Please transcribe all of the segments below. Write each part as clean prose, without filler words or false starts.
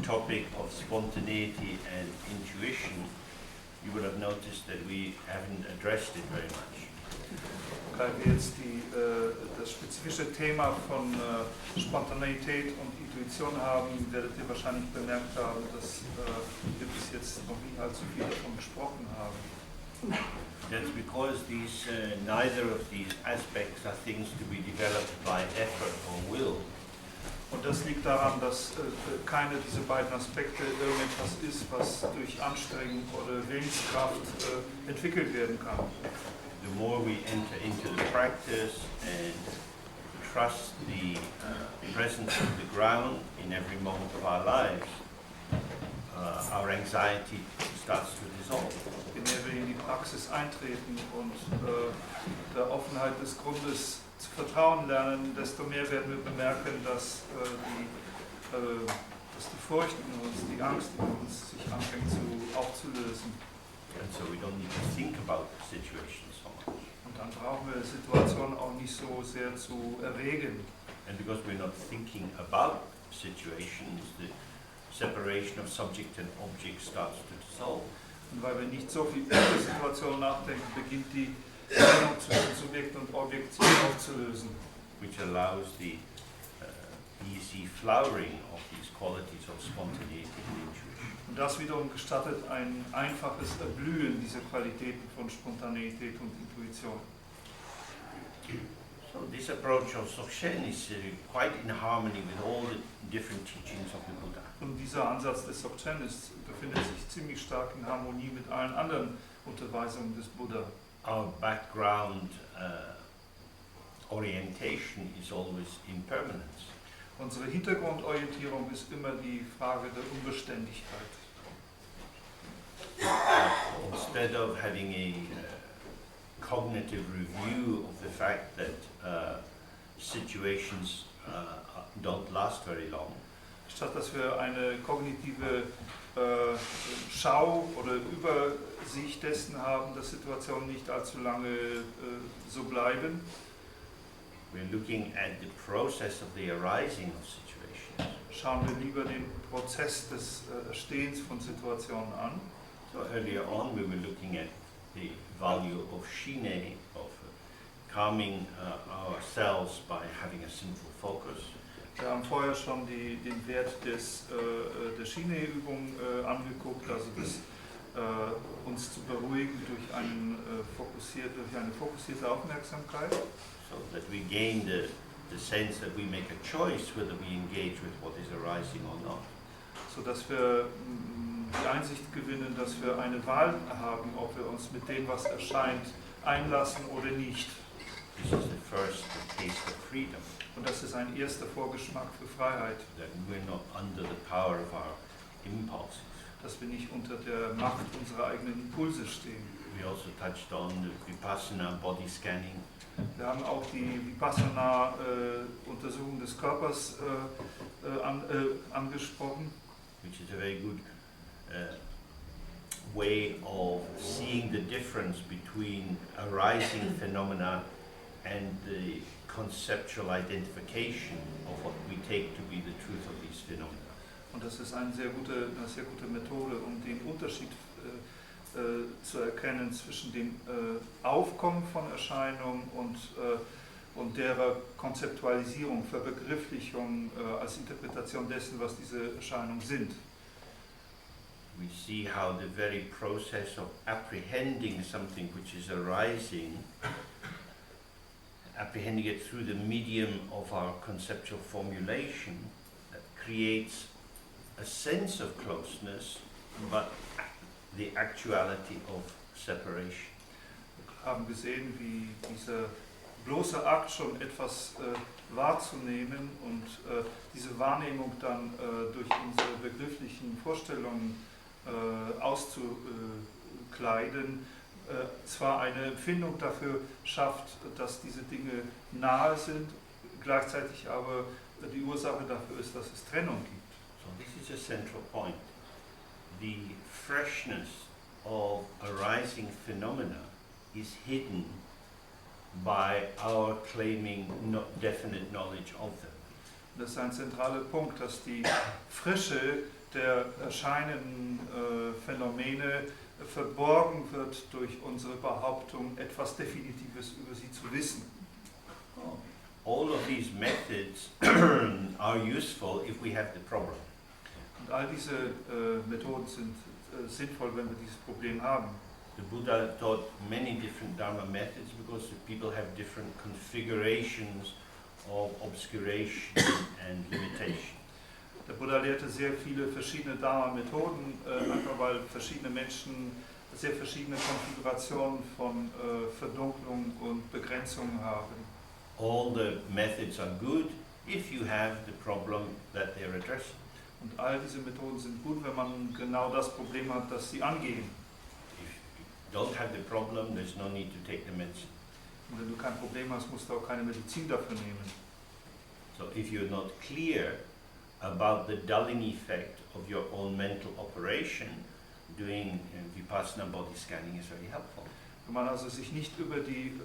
topic of spontaneity and intuition, you will have noticed that we haven't addressed it very much. Weil wir jetzt das spezifische Thema von Spontaneität und Intuition haben, werdet ihr wahrscheinlich bemerkt haben, dass wir bis jetzt noch nie allzu viel davon gesprochen haben. That's because neither of these aspects are things to be developed by effort or will. Und das liegt daran, dass keine dieser beiden Aspekte irgendetwas ist, was durch Anstrengung oder Willenskraft entwickelt werden kann. The more we enter into the practice and trust the presence of the ground in every moment of our lives, our anxiety starts to dissolve. Je mehr wir in die Praxis eintreten und der Offenheit des Grundes zu vertrauen lernen, desto mehr werden wir bemerken, dass die Furcht in uns, die Angst in uns sich anfängt aufzulösen. And so we don't need to think about the situation so much. Und dann brauchen wir die Situation auch nicht so sehr zu erwägen. And because we're not thinking about situations, the separation of subject and object starts to dissolve. Und weil wir nicht so viel über die Situation nachdenken, beginnt die Trennung zwischen Subjekt und Objekt sich aufzulösen. Which allows the easy flowering of these qualities of spontaneity and intuition. Und das wiederum gestattet ein einfaches Erblühen dieser Qualitäten von Spontaneität und Intuition. So this approach of Dzogchen is quite in harmony with all the different teachings of the Buddha. Und dieser Ansatz des Dzogchen befindet sich ziemlich stark in Harmonie mit allen anderen Unterweisungen des Buddha. Our background orientation is always impermanence. Unsere Hintergrundorientierung ist immer die Frage der Unbeständigkeit. Instead of having a cognitive review of the fact that situations don't last very long, Statt dass wir eine kognitive Schau oder Übersicht dessen haben, dass Situationen nicht allzu lange so bleiben, we're looking at the process of the arising of situations. schauen wir lieber den Prozess des Entstehens von Situationen an. So earlier on we were looking at the value of shine, of calming ourselves by having a simple focus. Wir haben vorher schon den Wert der Schiene-Übung angeguckt, also uns zu beruhigen durch eine fokussierte Aufmerksamkeit. So that we gain the sense that we make a choice whether we engage with what is arising or not. So dass wir die Einsicht gewinnen, dass wir eine Wahl haben, ob wir uns mit dem, was erscheint, einlassen oder nicht. This is the first taste of freedom. Und das ist ein erster Vorgeschmack für Freiheit. That we're not under the power of our impulses. Dass wir nicht unter der Macht unserer eigenen Impulse stehen. We also touched on the Vipassana body scanning. Wir haben auch die Vipassana-Untersuchung des Körpers angesprochen. Which is a very good way of seeing the difference between arising phenomena and the conceptual identification of what we take to be the truth of these phenomena. Und das ist eine sehr gute Methode, um den Unterschied zu erkennen zwischen dem Aufkommen von Erscheinungen und derer Konzeptualisierung, Verbegrifflichung als Interpretation dessen, was diese Erscheinungen sind. We see how the very process of apprehending something which is arising, apprehending it through the medium of our conceptual formulation, creates a sense of closeness, but the actuality of separation. Wir haben gesehen, wie dieser bloße Akt schon etwas wahrzunehmen und diese Wahrnehmung dann durch unsere begrifflichen Vorstellungen auszukleiden, zwar eine Empfindung dafür schafft, dass diese Dinge nahe sind, gleichzeitig aber die Ursache dafür ist, dass es Trennung gibt. So this is a central point. The freshness of arising phenomena is hidden by our claiming definite knowledge of them. Das ist ein zentraler Punkt, dass die Frische der erscheinenden Phänomene verborgen wird durch unsere Behauptung, etwas Definitives über sie zu wissen. All of these methods are useful if we have the problem. Und all diese Methoden sind sinnvoll, wenn wir dieses Problem haben. The Buddha taught many different Dharma methods because the people have different configurations of obscuration and limitation. Der Buddha lehrte sehr viele verschiedene Dharma-Methoden, einfach weil verschiedene Menschen sehr verschiedene Konfigurationen von Verdunklung und Begrenzung haben. All the methods are good if you have the problem that they're addressing. Und all diese Methoden sind gut, wenn man genau das Problem hat, das sie angehen. If you don't have the problem, there's no need to take the medicine. Und wenn du kein Problem hast, musst du auch keine Medizin dafür nehmen. So if you're not clear about the dulling effect of your own mental operation, doing Vipassana body scanning is very helpful. Wenn man also sich nicht über die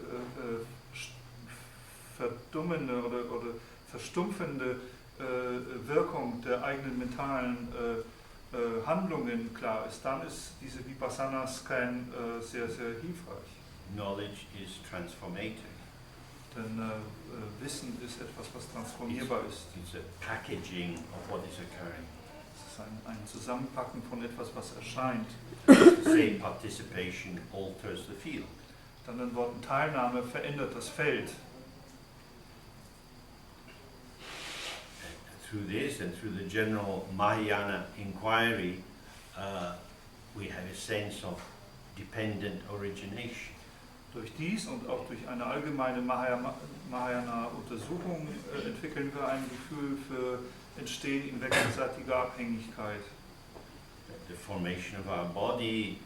verdummende oder verstumpfende Wirkung der eigenen mentalen Handlungen klar ist, dann ist diese Vipassana-Scan sehr, sehr hilfreich. Knowledge is transformative. Denn Wissen ist etwas, was transformierbar ist. It's a packaging of what is occurring. Es ist ein Zusammenpacken von etwas, was erscheint. To say participation alters the field. Mit anderen Worten, Teilnahme verändert das Feld. Through this and through the general Mahayana inquiry, we have a sense of dependent origination. Durch dies und auch durch eine allgemeine Mahayana-Untersuchung entwickeln wir ein Gefühl für Entstehen in wechselseitiger Abhängigkeit. The formation of our body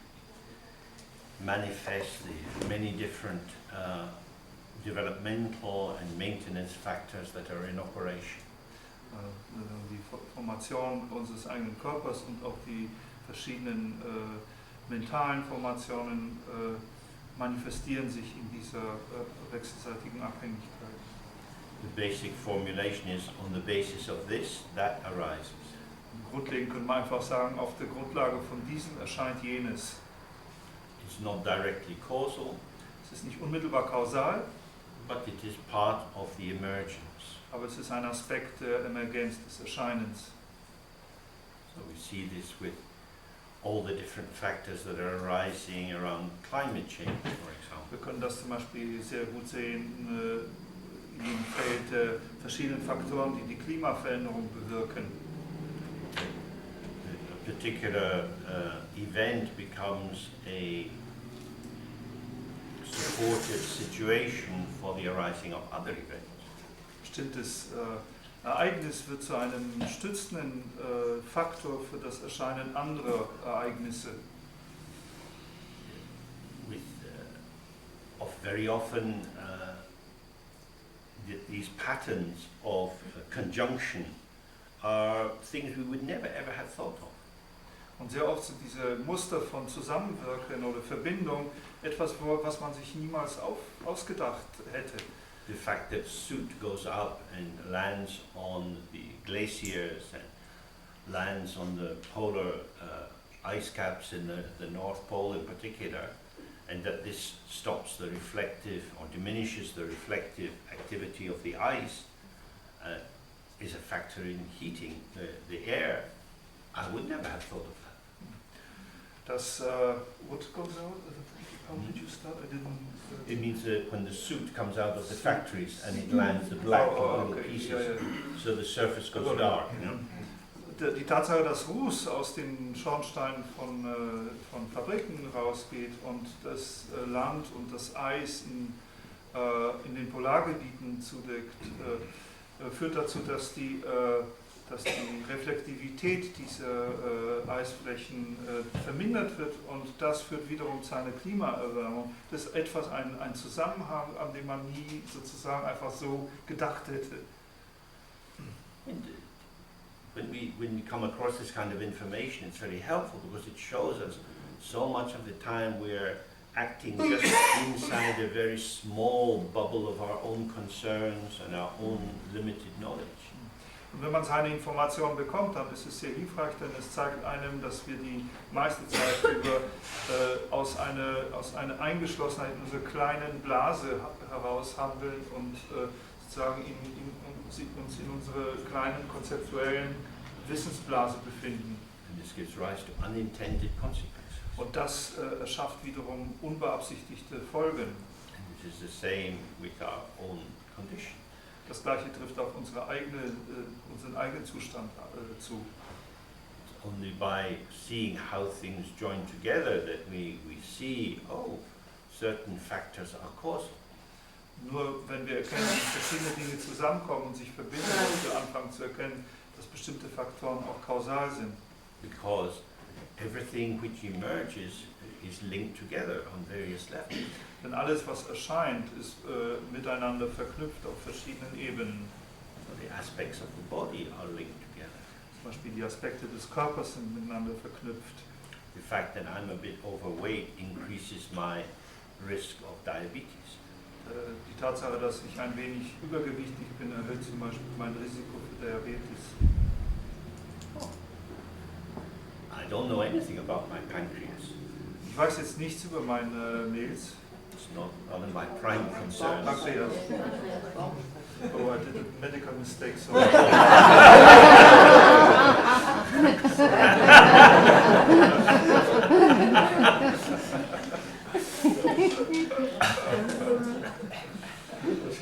manifests the many different developmental and maintenance factors that are in operation. Die Formation unseres eigenen Körpers und auch die verschiedenen mentalen Formationen manifestieren sich in dieser wechselseitigen Abhängigkeit. The basic formulation is on the basis of this, that arises. Grundlegend können wir einfach sagen, auf der Grundlage von diesem erscheint jenes. It's not directly causal, Es ist nicht unmittelbar kausal, but it is part of the emergence. aber es ist ein Aspekt der Emergenz, des Erscheinens. So we see this with all the different factors that are arising around climate change, for example. Wir können das zum Beispiel sehr gut sehen im Feld der verschiedenen Faktoren, die die Klimaveränderung bewirken. A particular event becomes a supportive situation for the arising of other events. Bestimmtes Ereignis wird zu einem stützenden Faktor für das Erscheinen anderer Ereignisse. With very often these patterns of conjunction are things we would never ever have thought of. Und sehr oft sind diese Muster von Zusammenwirken oder Verbindung etwas, was man sich niemals ausgedacht hätte. The fact that soot goes up and lands on the glaciers and lands on the polar ice caps in the North Pole in particular, and that this stops the reflective or diminishes the reflective activity of the ice is a factor in heating the air. I would never have thought of that. Das, what goes out? How did you start? I didn't. It means that when the soot comes out of the factories and it lands the black little pieces, so the surface goes dark. You know? Die Tatsache, dass Ruß aus den Schornsteinen von Fabriken rausgeht und das Land und das Eis in den Polargebieten zudeckt, führt dazu, dass die Reflektivität dieser Eisflächen vermindert wird, und das führt wiederum zu einer Klimaerwärmung. Das ist etwas, ein Zusammenhang, an dem man nie sozusagen einfach so gedacht hätte. When we come across this kind of information, it's very helpful because it shows us so much of the time we're acting just inside a very small bubble of our own concerns and our own limited knowledge. Und wenn man seine Informationen bekommt, dann ist es sehr hilfreich, denn es zeigt einem, dass wir die meiste Zeit über aus einer Eingeschlossenheit in unserer kleinen Blase heraus handeln und sozusagen uns in unserer kleinen konzeptuellen Wissensblase befinden. And this gives rise to unintended consequences. Und das erschafft wiederum unbeabsichtigte Folgen. And it is the same with our own condition. Das Gleiche trifft auf unseren eigenen Zustand zu. It's only by seeing how things join together that we see, oh, certain factors are causal. Nur wenn wir erkennen, dass verschiedene Dinge zusammenkommen und sich verbinden, dass wir anfangen zu erkennen, dass bestimmte Faktoren auch kausal sind. Because everything which emerges is linked together on various levels. Denn alles, was erscheint, ist miteinander verknüpft auf verschiedenen Ebenen. So the aspects of the body are linked together. Zum Beispiel die Aspekte des Körpers sind miteinander verknüpft. The fact that I'm a bit overweight increases my risk of diabetes. Die Tatsache, dass ich ein wenig übergewichtig bin, erhöht zum Beispiel mein Risiko für Diabetes. I don't know anything about my pancreas. Ich weiß jetzt nichts über meine Milz. It's not one of my prime concerns. Pancreas. Oh, I did a medical mistake. So.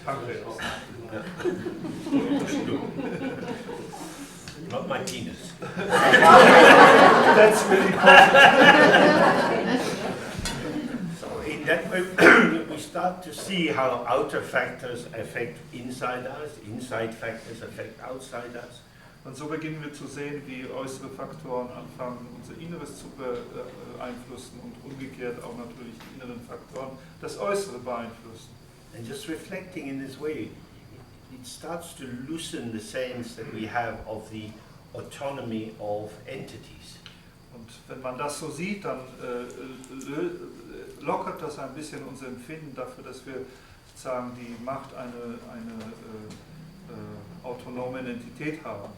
Pancreas. Not my penis. That's really positive. So in that way we start to see how outer factors affect inside us, inside factors affect outside us. Und so beginnen wir zu sehen, wie äußere Faktoren anfangen, unser Inneres zu beeinflussen und umgekehrt auch natürlich die inneren Faktoren das Äußere beeinflussen. And just reflecting in this way, it starts to loosen the sense that we have of the autonomy of entities. Und wenn man das so sieht, dann lockert das ein bisschen unser Empfinden dafür, dass wir sozusagen die Macht einer autonomen Entität haben.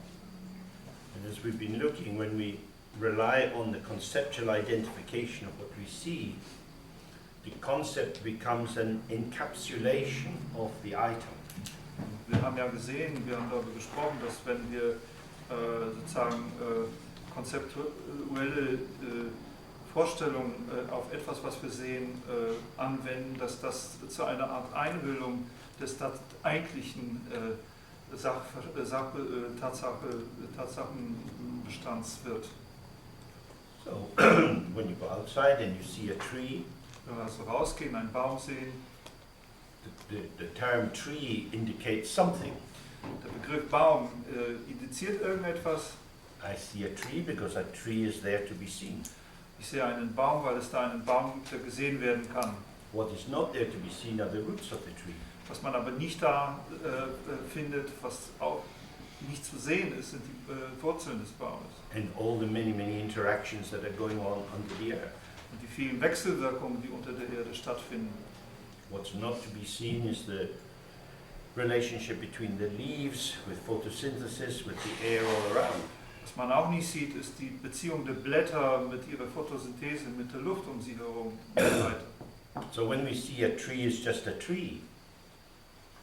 And as we've been looking, when we rely on the conceptual identification of what we see, the concept becomes an encapsulation of the item. Wir haben ja gesehen, wir haben darüber gesprochen, dass wenn wir sozusagen konzeptuelle Vorstellungen auf etwas, was wir sehen, anwenden, dass das zu einer Art Einhüllung des eigentlichen Tatsachenbestands wird. So, when you go outside and you see a tree, Wenn wir also rausgehen, einen Baum sehen, the term tree indicates something. der Begriff Baum indiziert irgendetwas. I see a tree because a tree is there to be seen. Ich sehe einen Baum, weil es da einen Baum gibt, der gesehen werden kann. What is not there to be seen are the roots of the tree. Was man aber nicht da findet, was auch nicht zu sehen ist, sind die Wurzeln des Baumes. And all the many, many interactions that are going on under the earth. Und die vielen Wechselwirkungen, die unter der Erde stattfinden. What's not to be seen is the relationship between the leaves with photosynthesis, with the air all around. Was man auch nicht sieht, ist die Beziehung der Blätter mit ihrer Photosynthese, mit der Luft um sie herum und so weiter. So when we see a tree is just a tree,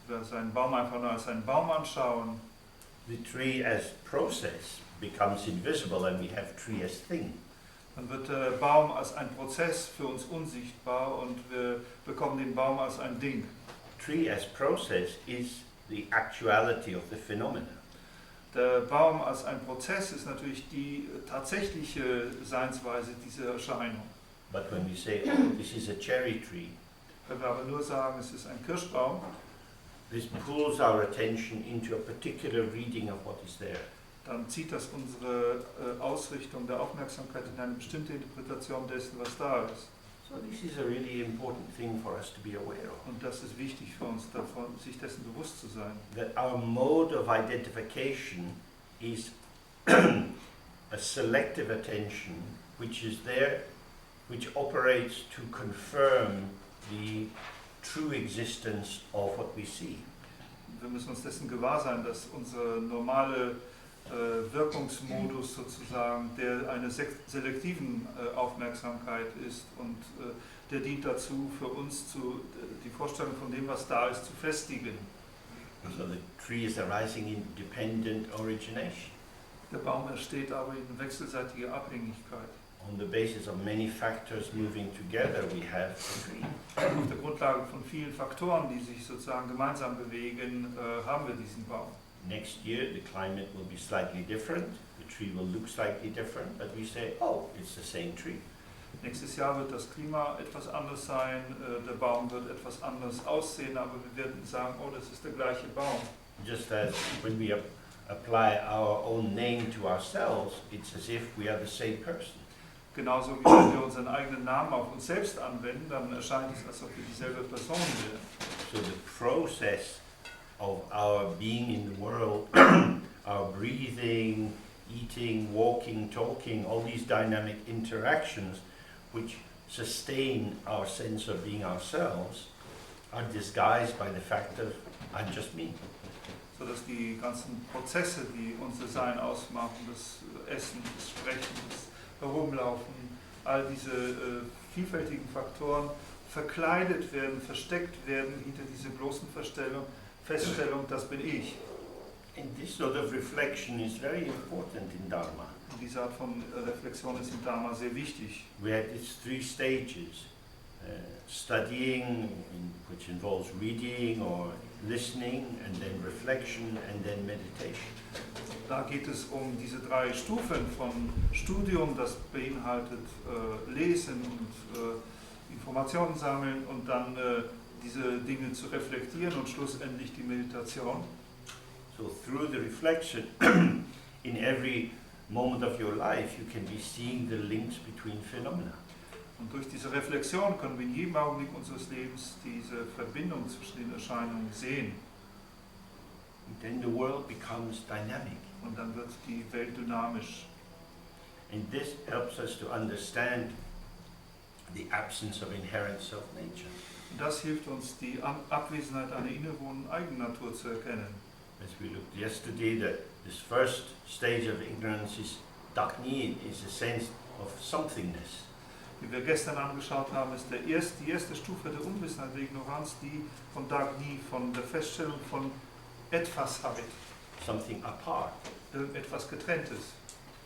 Wenn wir einen Baum einfach nur als einen Baum anschauen, the tree as process becomes invisible and we have tree as thing. dann wird der Baum als ein Prozess für uns unsichtbar und wir bekommen den Baum als ein Ding. Tree as process is the actuality of the phenomena. Der Baum als ein Prozess ist natürlich die tatsächliche Seinsweise dieser Erscheinung. But when we say, oh, this is a cherry tree, Wenn wir aber nur sagen, es ist ein Kirschbaum, this pulls our attention into a particular reading of what is there. dann zieht das unsere Ausrichtung der Aufmerksamkeit in eine bestimmte Interpretation dessen, was da ist. So this is a really important thing for us to be aware of. Und das ist wichtig für uns, davon, sich dessen bewusst zu sein. That our mode of identification is a selective attention which is there, which operates to confirm the true existence of what we see. wir müssen uns dessen gewahr sein, dass unser normale Wirkungsmodus sozusagen, der einer selektiven Aufmerksamkeit ist und der dient dazu, für uns die Vorstellung von dem, was da ist, zu festigen. So the tree is arising in dependent origination. Der Baum entsteht aber in wechselseitiger Abhängigkeit. On the basis of many factors moving together, we have a tree. Auf der Grundlage von vielen Faktoren, die sich sozusagen gemeinsam bewegen, haben wir diesen Baum. Next year, the climate will be slightly different. The tree will look slightly different, but we say, oh, it's the same tree. Nächstes Jahr wird das Klima etwas anders sein, der Baum wird etwas anders aussehen, aber wir werden sagen, oh, das ist der gleiche Baum. Just as when we apply our own name to ourselves, it's as if we are the same person. Genauso wie wenn wir unseren eigenen Namen auf uns selbst anwenden, dann erscheint es, als ob wir dieselbe Person wären. So the process of our being in the world, our breathing, eating, walking, talking, all these dynamic interactions which sustain our sense of being ourselves are disguised by the fact of I'm just me. So dass die ganzen Prozesse, die unser Sein ausmachen, das Essen, das Sprechen, das Herumlaufen, all diese vielfältigen Faktoren verkleidet werden, versteckt werden hinter dieser bloßen Feststellung, das bin ich. And this sort of reflection is very important in Dharma. Und diese Art von Reflexion ist im Dharma sehr wichtig. We have these three stages. Studying, which involves reading or listening, and then reflection, and then meditation. Da geht es um diese drei Stufen von Studium, das beinhaltet Lesen und Informationen sammeln und dann diese Dinge zu reflektieren und schlussendlich die Meditation. So through the reflection, in every moment of your life, you can be seeing the links between phenomena. Und durch diese Reflexion können wir in jedem Augenblick unseres Lebens diese Verbindung zwischen den Erscheinungen sehen. And then the world becomes dynamic. Und dann wird die Welt dynamisch. And this helps us to understand the absence of inherent self-nature. Und das hilft uns, die Abwesenheit einer innewohnenden Eigennatur zu erkennen. As we looked yesterday, that this first stage of ignorance is Dakni, is a sense of somethingness. Wie wir gestern angeschaut haben, ist die erste Stufe der Unwissenheit, der Ignoranz, die von Dagni, von der Feststellung von Etwasheit, Something apart. Irgendetwas Getrenntes.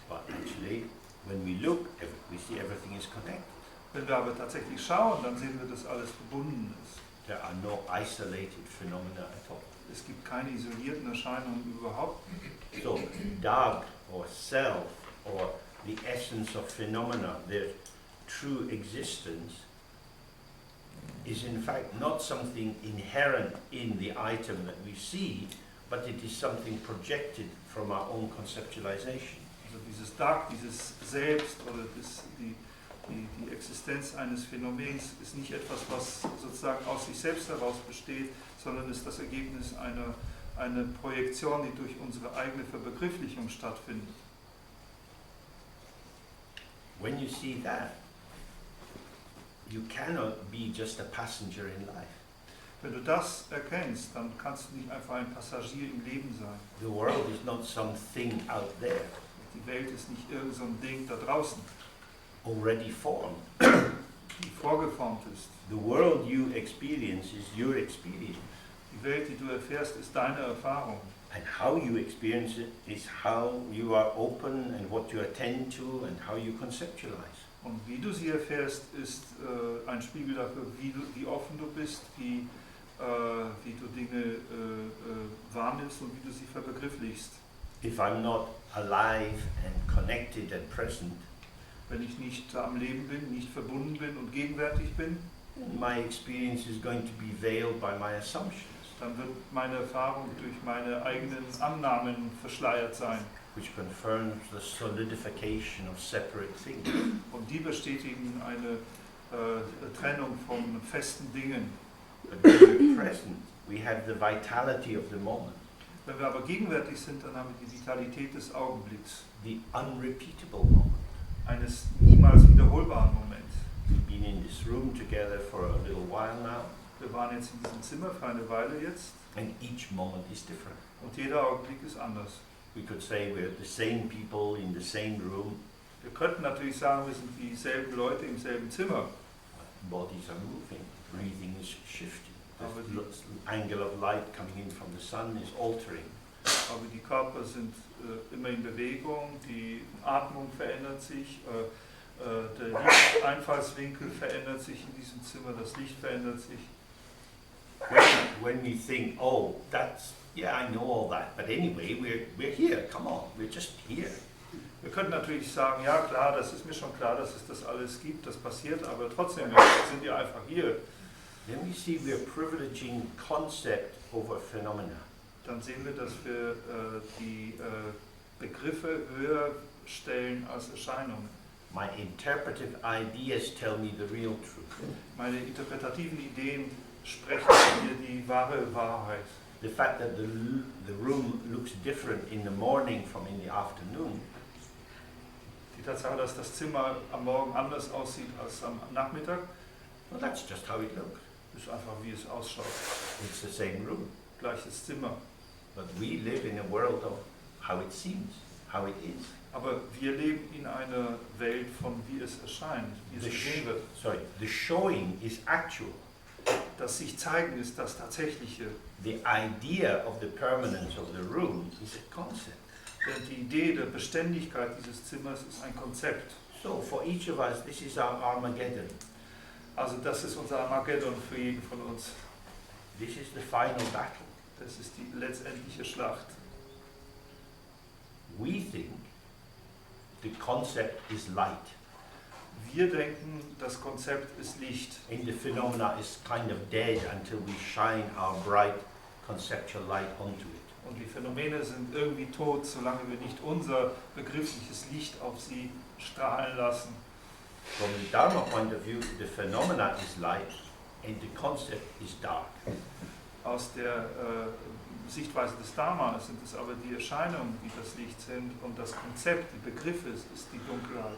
But actually, when we look, we see everything is connected. Wenn wir aber tatsächlich schauen, dann sehen wir, dass alles verbunden ist. There are no isolated phenomena at all. Es gibt keine isolierten Erscheinungen überhaupt. So, Dag or self or the essence of phenomena, their true existence, is in fact not something inherent in the item that we see, but it is something projected from our own conceptualization. Also dieses Dag, dieses Selbst oder die Existenz eines Phänomens ist nicht etwas, was sozusagen aus sich selbst heraus besteht, sondern ist das Ergebnis einer Projektion, die durch unsere eigene Verbegrifflichung stattfindet. When you see that, you cannot be just a passenger in life. Wenn du das erkennst, dann kannst du nicht einfach ein Passagier im Leben sein. The world is not something out there, Die Welt ist nicht irgend so ein Ding da draußen, already formed. die vorgeformt ist. The world you experience is your experience. Die Welt, die du erfährst, ist deine Erfahrung. And how you experience it is how you are open and what you attend to and how you conceptualize. Und wie du sie erfährst, ist ein Spiegel dafür, wie offen du bist, wie du Dinge wahrnimmst und wie du sie verbegrifflichst. If I'm not alive and connected and present, Wenn ich nicht am Leben bin, nicht verbunden bin und gegenwärtig bin, my experience is going to be veiled by my assumptions, dann wird meine Erfahrung durch meine eigenen Annahmen verschleiert sein. which confirms the solidification of separate things. Und die bestätigen eine Trennung von festen Dingen. But when we're present, we have the vitality of the moment, Wenn wir aber gegenwärtig sind, dann haben wir die Vitalität des Augenblicks, the unrepeatable moment. eines niemals wiederholbaren Moments. We've been in this room together for a little while now. Wir waren jetzt in diesem Zimmer für eine Weile jetzt and each moment is different. und jeder Augenblick ist anders. We could say we're the same people in the same room, Wir könnten natürlich sagen, wir sind dieselben Leute im selben Zimmer, bodies are moving, breathing is shifting, Aber the angle of light coming in from the sun is altering. aber die Körper sind immer in Bewegung, die Atmung verändert sich, der Lichteinfallswinkel verändert sich in diesem Zimmer, das Licht verändert sich. When we think, oh, yeah, I know all that, but anyway, we're here, come on, we're just here. Wir könnten natürlich sagen, ja klar, das ist mir schon klar, dass es das alles gibt, das passiert, aber trotzdem sind wir einfach hier. Then we see we're privileging concept over phenomena. Dann sehen wir, dass wir die Begriffe höher stellen als Erscheinungen. My interpretive ideas tell me the real truth. Meine interpretativen Ideen sprechen mir die wahre Wahrheit. The fact that the room looks different in the morning from in the afternoon Die Tatsache, dass das Zimmer am Morgen anders aussieht als am Nachmittag, well, that's just how it looks. ist einfach, wie es ausschaut. It's the same room. Gleiches Zimmer. But we live in a world of how it seems, how it is. Aber wir leben in einer Welt von wie es erscheint, wie es gesehen wird. The showing is actual. Das sich zeigen ist das Tatsächliche. The idea of the permanence of the room is a concept. Denn die Idee der Beständigkeit dieses Zimmers ist ein Konzept. So for each of us, this is our Armageddon. Also das ist unser Armageddon für jeden von uns. This is the final battle. Das ist die letztendliche Schlacht. We think the concept is light. Wir denken, das Konzept ist Licht. And the phenomena is kind of dead until we shine our bright conceptual light onto it. Und die Phänomene sind irgendwie tot, solange wir nicht unser begriffliches Licht auf sie strahlen lassen. From the Dharma point of view, the phenomena is light and the concept is dark. Aus der Sichtweise des Dharma sind es aber die Erscheinungen, die das Licht sind, und das Konzept, die Begriffe, ist die Dunkelheit.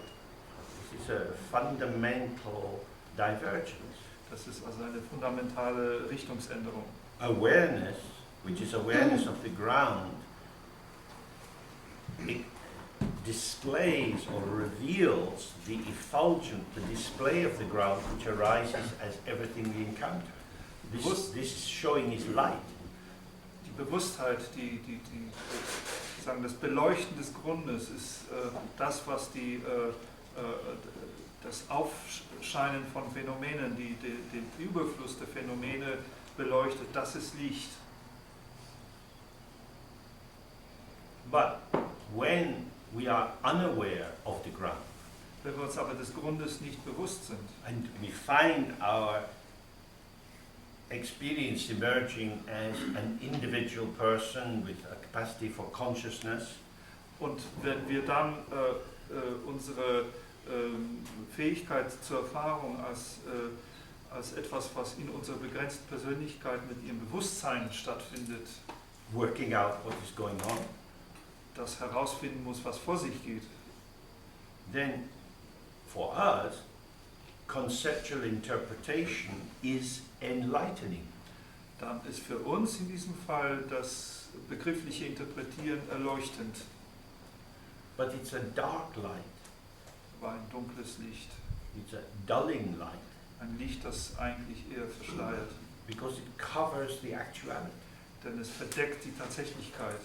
This is a fundamental divergence. Das ist also eine fundamentale Richtungsänderung. Awareness, which is awareness of the ground, it displays or reveals the effulgent, the display of the ground which arises as everything we encounter. This showing is light. Die Bewusstheit, sagen, das Beleuchten des Grundes ist das, was das Aufscheinen von Phänomenen, den Überfluss der Phänomene beleuchtet, das ist Licht. But when we are unaware of the ground, Wenn wir uns aber des Grundes nicht bewusst sind and we find our experience emerging as an individual person with a capacity for consciousness, und wenn wir dann unsere Fähigkeit zur Erfahrung als etwas, was in unserer begrenzten Persönlichkeit mit ihrem Bewusstsein stattfindet, working out what is going on, das herausfinden muss, was vor sich geht, then for us, conceptual interpretation is enlightening. dann ist für uns in diesem Fall das begriffliche Interpretieren erleuchtend, But it's a dark light, aber ein dunkles Licht, it's a dulling light, ein Licht, das eigentlich eher verschleiert, because it covers the actuality. denn es verdeckt die Tatsächlichkeit.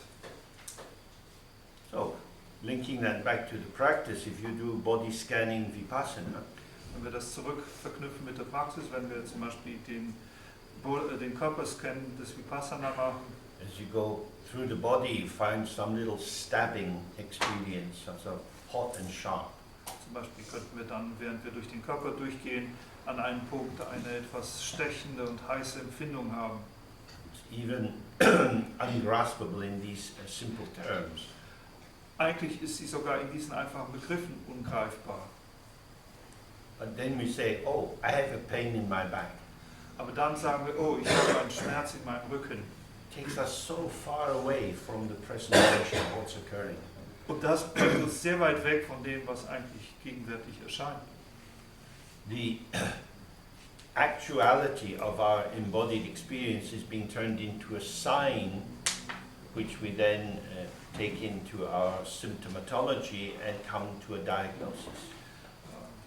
So, linking that back to the practice, if you do body scanning vipassana, Wenn wir das zurück verknüpfen mit der Praxis, wenn wir zum Beispiel den Körperscan des Vipassana machen, as you go through the body, you find some little stabbing experience, so hot and sharp. zum Beispiel könnten wir dann, während wir durch den Körper durchgehen, an einem Punkt eine etwas stechende und heiße Empfindung haben. It's even ungraspable in these simple terms. Eigentlich ist sie sogar in diesen einfachen Begriffen ungreifbar. But then we say, oh, I have a pain in my back. Aber dann sagen wir, oh, ich habe einen Schmerz in meinem Rücken. It takes us so far away from the presentation of what's occurring. Und das bringt uns sehr weit weg von dem, was eigentlich gegenwärtig erscheint. actuality of our embodied experience is being turned into a sign which we then take into our symptomatology and come to a diagnosis.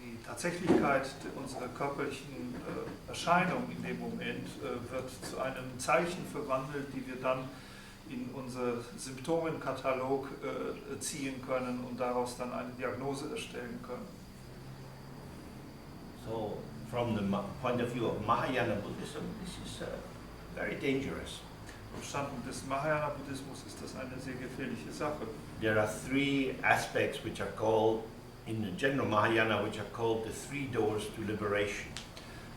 Die Tatsächlichkeit unserer körperlichen Erscheinung in dem Moment wird zu einem Zeichen verwandelt, die wir dann in unser Symptomenkatalog ziehen können und daraus dann eine Diagnose erstellen können. So, from the point of view of Mahayana Buddhism, this is very dangerous. Vom Standpunkt des Mahayana-Buddhismus ist das eine sehr gefährliche Sache. There are three aspects which are called, in the general Mahayana, which are called the three doors to liberation.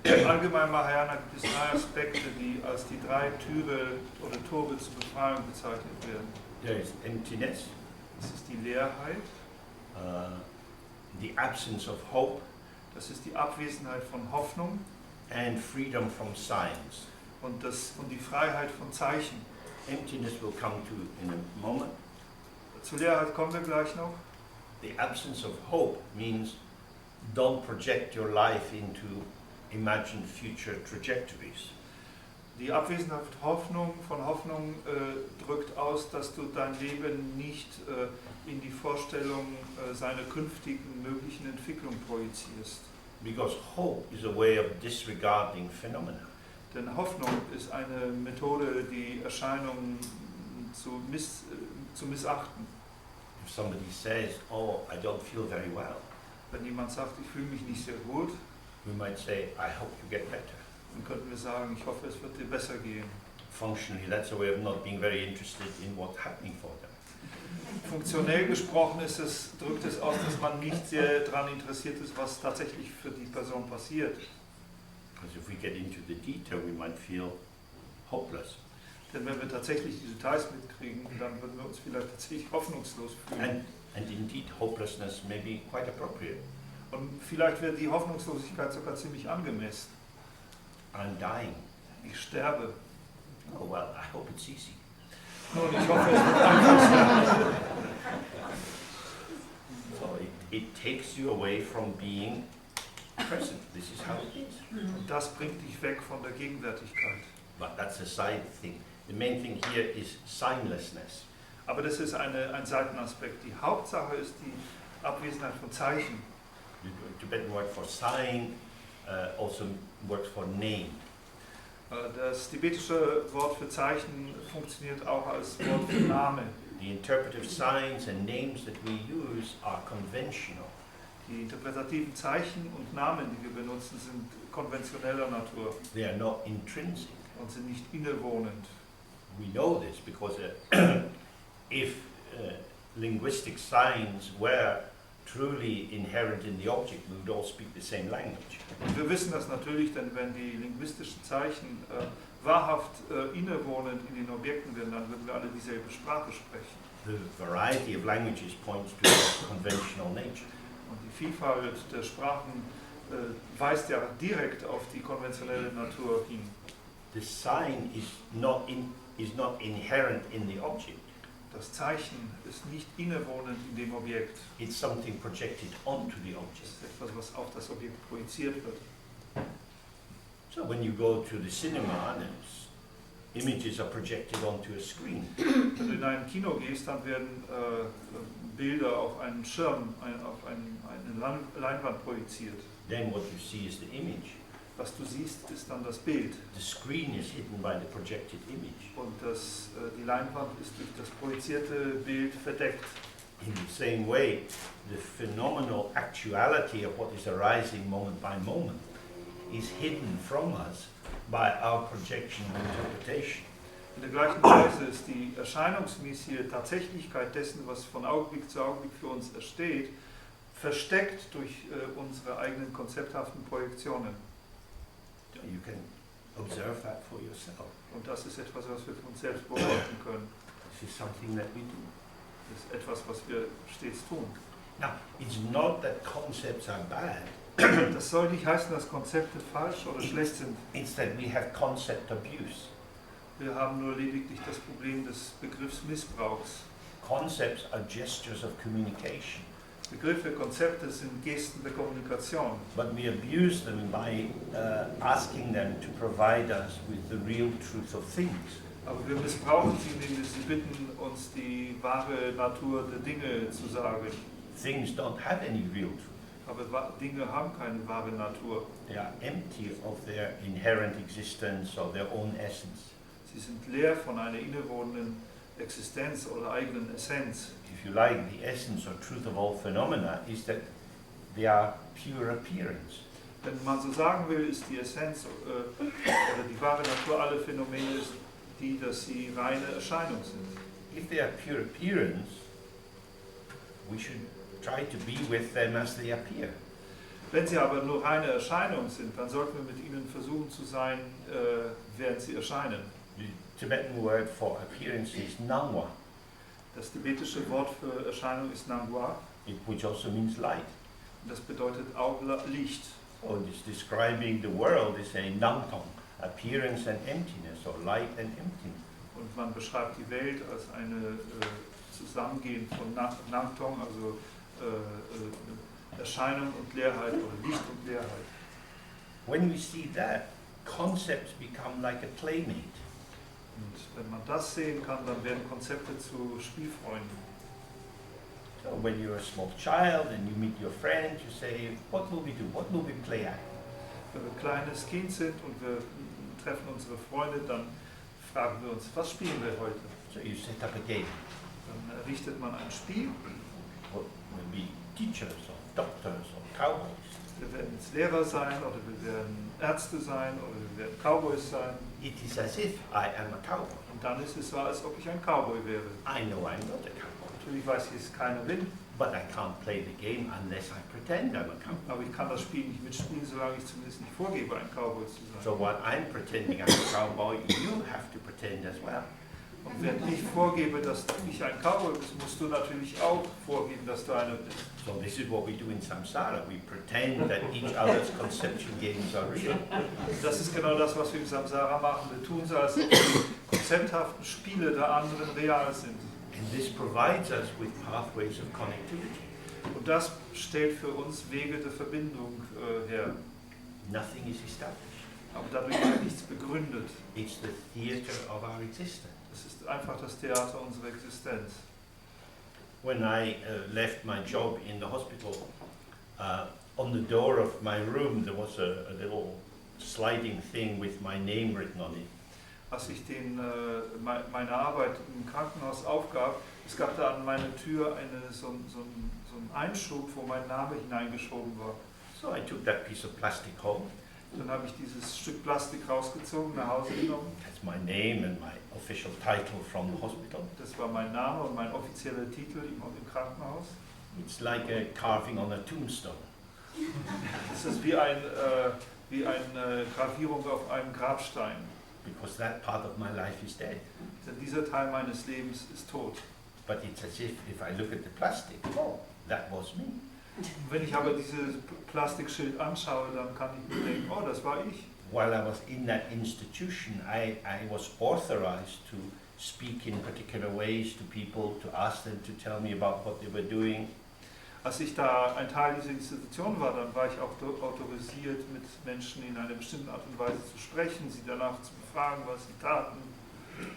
Im allgemeinen Mahayana gibt es 3 Aspekte, die als die 3 Türe oder Tore zur Befreiung bezeichnet werden. There is emptiness, Das ist die Leerheit, the absence of hope, das ist die Abwesenheit von Hoffnung and freedom from signs. und die Freiheit von Zeichen. Emptiness will come to in a moment. Zur Leerheit kommen wir gleich noch. The absence of hope means don't project your life into imagined future trajectories. Die Abwesenheit von Hoffnung drückt aus, dass du dein Leben nicht in die Vorstellung seiner künftigen möglichen Entwicklung projizierst. Because hope is a way of disregarding phenomena. Denn Hoffnung ist eine Methode, die Erscheinungen zu missachten. If somebody says, oh, I don't feel very well, Wenn jemand sagt, ich fühle mich nicht sehr gut, we might say, I hope you get better. dann könnten wir sagen, ich hoffe, es wird dir besser gehen. Functionally, that's a way of not being very interested in what's happening for them. Funktionell gesprochen drückt es aus, dass man nicht sehr daran interessiert ist, was tatsächlich für die Person passiert. Because if we get into the detail, we might feel hopeless. Denn wenn wir tatsächlich die Details mitkriegen, dann würden wir uns vielleicht tatsächlich hoffnungslos fühlen. And indeed, hopelessness may be quite appropriate. Und vielleicht wird die Hoffnungslosigkeit sogar ziemlich angemessen. I'm dying. Ich sterbe. Oh, well, I hope it's easy. Nun, ich hoffe, es wird einfach sein. So it takes you away from being present. This is how it is. Und das bringt dich weg von der Gegenwärtigkeit. But that's a side thing. The main thing here is signlessness. Aber das ist ein Seitenaspekt. Die Hauptsache ist die Abwesenheit von Zeichen. The Tibetan word for sign also works for name. Das tibetische Wort für Zeichen funktioniert auch als Wort für Name. The interpretive signs and names that we use are conventional. Die interpretativen Zeichen und Namen, die wir benutzen, sind konventioneller Natur They are not intrinsic. und sind nicht innewohnend. We know this because if linguistic signs were truly inherent in the object, we would all speak the same language. Und wir wissen das natürlich, denn wenn die linguistischen Zeichen wahrhaft innewohnend in den Objekten wären, dann würden wir alle dieselbe Sprache sprechen. The variety of languages points to its conventional nature. Und die Vielfalt der Sprachen weist ja direkt auf die konventionelle Natur hin. The sign is not inherent in the object. Das Zeichen ist nicht innewohnend in dem Objekt. It's something projected onto the Es object. ist etwas, was auf das Objekt projiziert wird. So when you go to the cinema, images are projected onto a screen. Wenn du in ein Kino gehst, dann werden Bilder auf einen Schirm, auf eine Leinwand projiziert. Then what you see is the image. Was du siehst, ist dann das Bild. The screen is hidden by the projected image. Und die Leinwand ist durch das projizierte Bild verdeckt. In the same way, the phenomenal actuality of what is arising moment by moment is hidden from us by our projection and interpretation. In der gleichen Weise ist die erscheinungsmäßige Tatsächlichkeit dessen, was von Augenblick zu Augenblick für uns entsteht, versteckt durch unsere eigenen konzepthaften Projektionen. You can observe that for yourself. Und das ist etwas, was wir für uns selbst beobachten können. This is something that we do. Das ist etwas, was wir stets tun. Now, it's not that concepts are bad. Das soll nicht heißen, dass Konzepte falsch oder schlecht sind. It's that we have concept abuse. Wir haben nur lediglich das Problem des Begriffsmissbrauchs. Concepts are gestures of communication. Begriffe, Konzepte sind Gesten der Kommunikation. but we abuse them by asking them to provide us with the real truth of things. Aber wir missbrauchen sie, indem wir sie bitten, uns die wahre Natur der Dinge zu sagen. Things don't have any real truth. Aber Dinge haben keine wahre Natur. They are empty of their inherent existence or their own essence. Sie sind leer von einer innewohnenden Existenz oder eigenen Essenz. If you like, the essence or truth of all phenomena is that they are pure appearance. Wenn man so sagen will, ist die Essenz oder die wahre Natur aller Phänomene ist die, dass sie reine Erscheinung sind. If they are pure appearance, we should try to be with them as they appear. Wenn sie aber nur reine Erscheinung sind, dann sollten wir mit ihnen versuchen zu sein, während sie erscheinen. The Tibetan word for appearance is nangwa, Das tibetische Wort für Erscheinung ist Nangwa, which also means light. und das bedeutet auch Licht. So it's describing the world as a nangtong, appearance and emptiness, or light and emptiness. Und man beschreibt die Welt als eine Zusammengehen von Nangtong, also Erscheinung und Leerheit oder Licht und Leerheit. When we see that, concepts become like a playmate. Und wenn man das sehen kann, dann werden Konzepte zu Spielfreunden. So when you're a small child and you meet your friends, you say, what will we do? What will we play at? Wenn wir ein kleines Kind sind und wir treffen unsere Freunde, dann fragen wir uns, was spielen wir heute? So you set up a game. Dann errichtet man ein Spiel. What will be teachers or doctors or cowboys? Wir werden jetzt Lehrer sein oder wir werden Ärzte sein oder wir werden Cowboys sein. It is as if I am a cowboy. Und dann ist es so, als ob ich ein Cowboy wäre. I know I'm not a cowboy, Natürlich weiß ich, dass keiner will, but I can't play the game unless I pretend I'm a cowboy. aber ich kann das Spiel nicht mitspielen, solange ich zumindest nicht vorgebe, ein Cowboy zu sein. So while I'm pretending I'm a cowboy, you have to pretend as well. Und wenn ich vorgebe, dass ich ein Cowboy bin, musst du natürlich auch vorgeben, dass du einer bist. So this is what we do in samsara. We pretend that each other's conceptual games are real. Das ist genau das, was wir im Samsara machen. Wir tun so, als ob die konzepthaften Spiele der anderen real sind. And this provides us with pathways of connectivity. Und das stellt für uns Wege der Verbindung her. Nothing is established. Aber dadurch wird nichts begründet. It's the theater of our existence. Es ist einfach das Theater unserer Existenz. When I left my job in the hospital, on the door of my room there was a little sliding thing with my name written on it. Als ich meine Arbeit im Krankenhaus aufgab, es gab da an meiner Tür so einen Einschub, wo mein Name hineingeschoben war. So I took that piece of plastic home. Dann habe ich dieses Stück Plastik rausgezogen, nach Hause genommen. That's my name and my official title from the hospital. Das war mein Name und mein offizieller Titel im Krankenhaus. It's like a carving on a tombstone. Das ist wie eine Gravierung auf einem Grabstein. Because that part of my life is dead. Denn dieser Teil meines Lebens ist tot. But it's as if I look at the plastic, oh, that was me. Wenn ich aber dieses Plastikschild anschaue, dann kann ich mir denken, oh, das war ich. While I was in that institution, I was authorized to speak in particular ways to people, to ask them to tell me about what they were doing. Als ich da ein Teil dieser Institution war, dann war ich auch autorisiert, mit Menschen in einer bestimmten Art und Weise zu sprechen, sie danach zu befragen, was sie taten.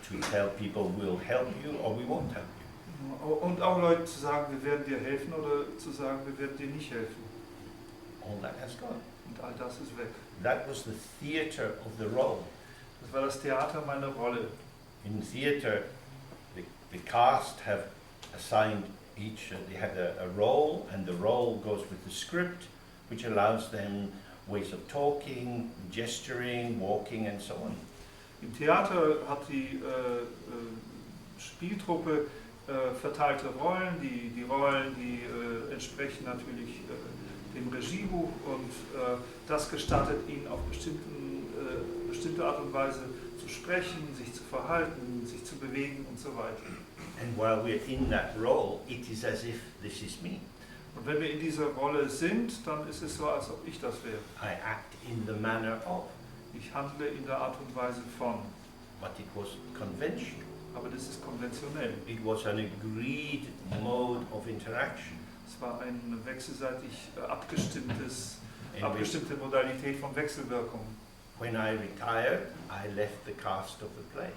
To tell people we'll help you or we won't help you. Und auch Leute zu sagen, wir werden dir helfen oder zu sagen, wir werden dir nicht helfen. All that has gone. Und all das ist weg. That was the theater of the role. Das war das Theater meiner Rolle. In theater, the cast have assigned each, they have a role, and the role goes with the script, which allows them ways of talking, gesturing, walking and so on. Im Theater hat die Spieltruppe verteilte Rollen. Die Rollen, die entsprechen natürlich dem Regiebuch und das gestattet ihnen auf bestimmte Art und Weise zu sprechen, sich zu verhalten, sich zu bewegen und so weiter. And while we're in that role, it is as if this is me. Und wenn wir in dieser Rolle sind, dann ist es so, als ob ich das wäre. I act in the manner of, Ich handle in der Art und Weise von. but it was conventional. Aber das ist konventionell. It was an agreed mode of interaction. Es war eine wechselseitig And abgestimmte Modalität von Wechselwirkung. when I retired, I left the cast of the play.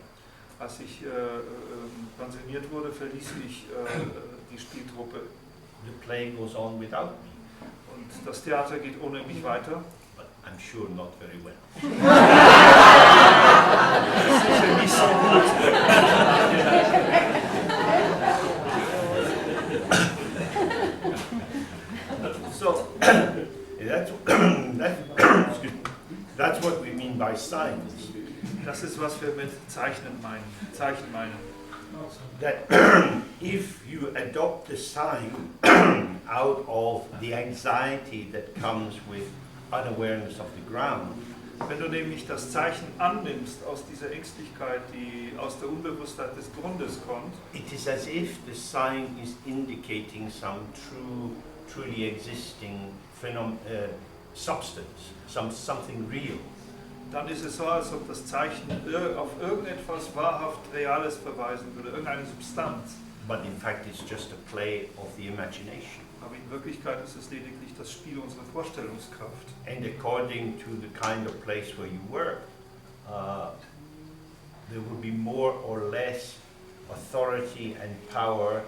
Als ich pensioniert wurde, verließ ich die Spieltruppe. The play goes on without me, Und das Theater geht ohne mich weiter. but I'm sure not very well. Sicher nicht so gut. So that's what we mean by signs. Das ist, was wir mit Zeichen meinen. That if you adopt the sign out of the anxiety that comes with unawareness of the ground, Wenn du nämlich das Zeichen annimmst aus dieser Ängstlichkeit, die aus der Unbewusstheit des Grundes kommt, it is as if the sign is indicating some truly existing substance, something real. dann ist es so, als ob das Zeichen auf irgendetwas wahrhaft Reales verweisen würde, irgendeine Substanz. But in fact it's just a play of the imagination. Aber in Wirklichkeit ist es lediglich das Spiel unserer Vorstellungskraft. And according to the kind of place where you work, there will be more or less authority and power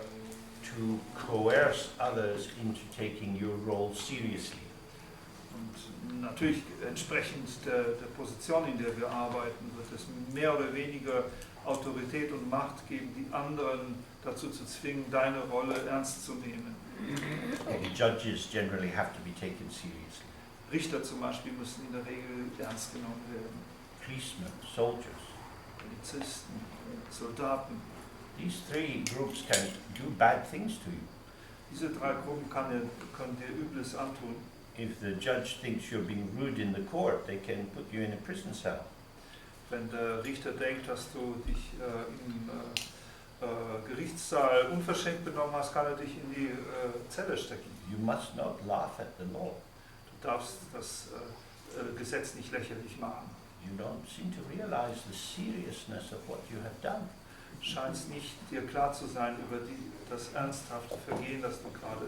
to coerce others into taking your role seriously. Und natürlich entsprechend der Position, in der wir arbeiten, wird es mehr oder weniger Autorität und Macht geben, die anderen dazu zu zwingen, deine Rolle ernst zu nehmen. And judges generally have to be taken seriously. Richter zum Beispiel müssen in der Regel ernst genommen werden. Policemen, soldiers. Polizisten, Soldaten. These three groups can do bad things to you. Diese drei Gruppen können dir Übles antun. If the judge thinks you're being rude in the court, they can put you in a prison cell. Wenn der Richter denkt, dass du dich im Gerichtssaal unverschämt benommen hast, kann er dich in die Zelle stecken. You must not laugh at the law. Du darfst das Gesetz nicht lächerlich machen. You don't seem to realize the seriousness of what you have done. Scheint nicht dir klar zu sein über das ernsthafte Vergehen, das du gerade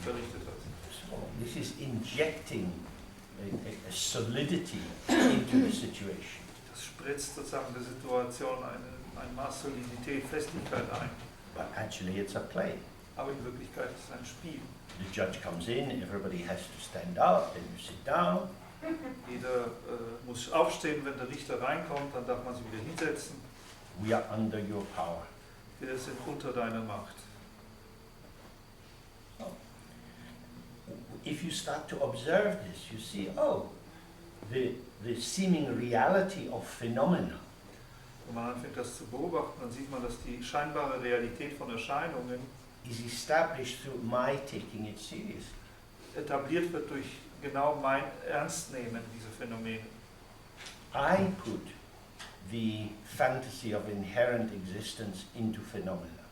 verrichtet hast. So this is injecting a solidity into the situation. Das spritzt sozusagen der Situation ein Maß Solidität, Festigkeit ein. But actually it's a play. Aber in Wirklichkeit ist es ein Spiel. The judge comes in, everybody has to stand up, then you sit down. Jeder muss aufstehen, wenn der Richter reinkommt, dann darf man sich wieder hinsetzen. We are under your power. Wir sind unter deiner Macht. So, if you start to observe this, you see, oh, the seeming reality of phenomena Wenn man anfängt, das zu beobachten, dann sieht man, dass die scheinbare Realität von Erscheinungen is established through my taking it seriously. etabliert wird durch genau mein Ernstnehmen dieser Phänomene. I put the fantasy of inherent existence into phenomena.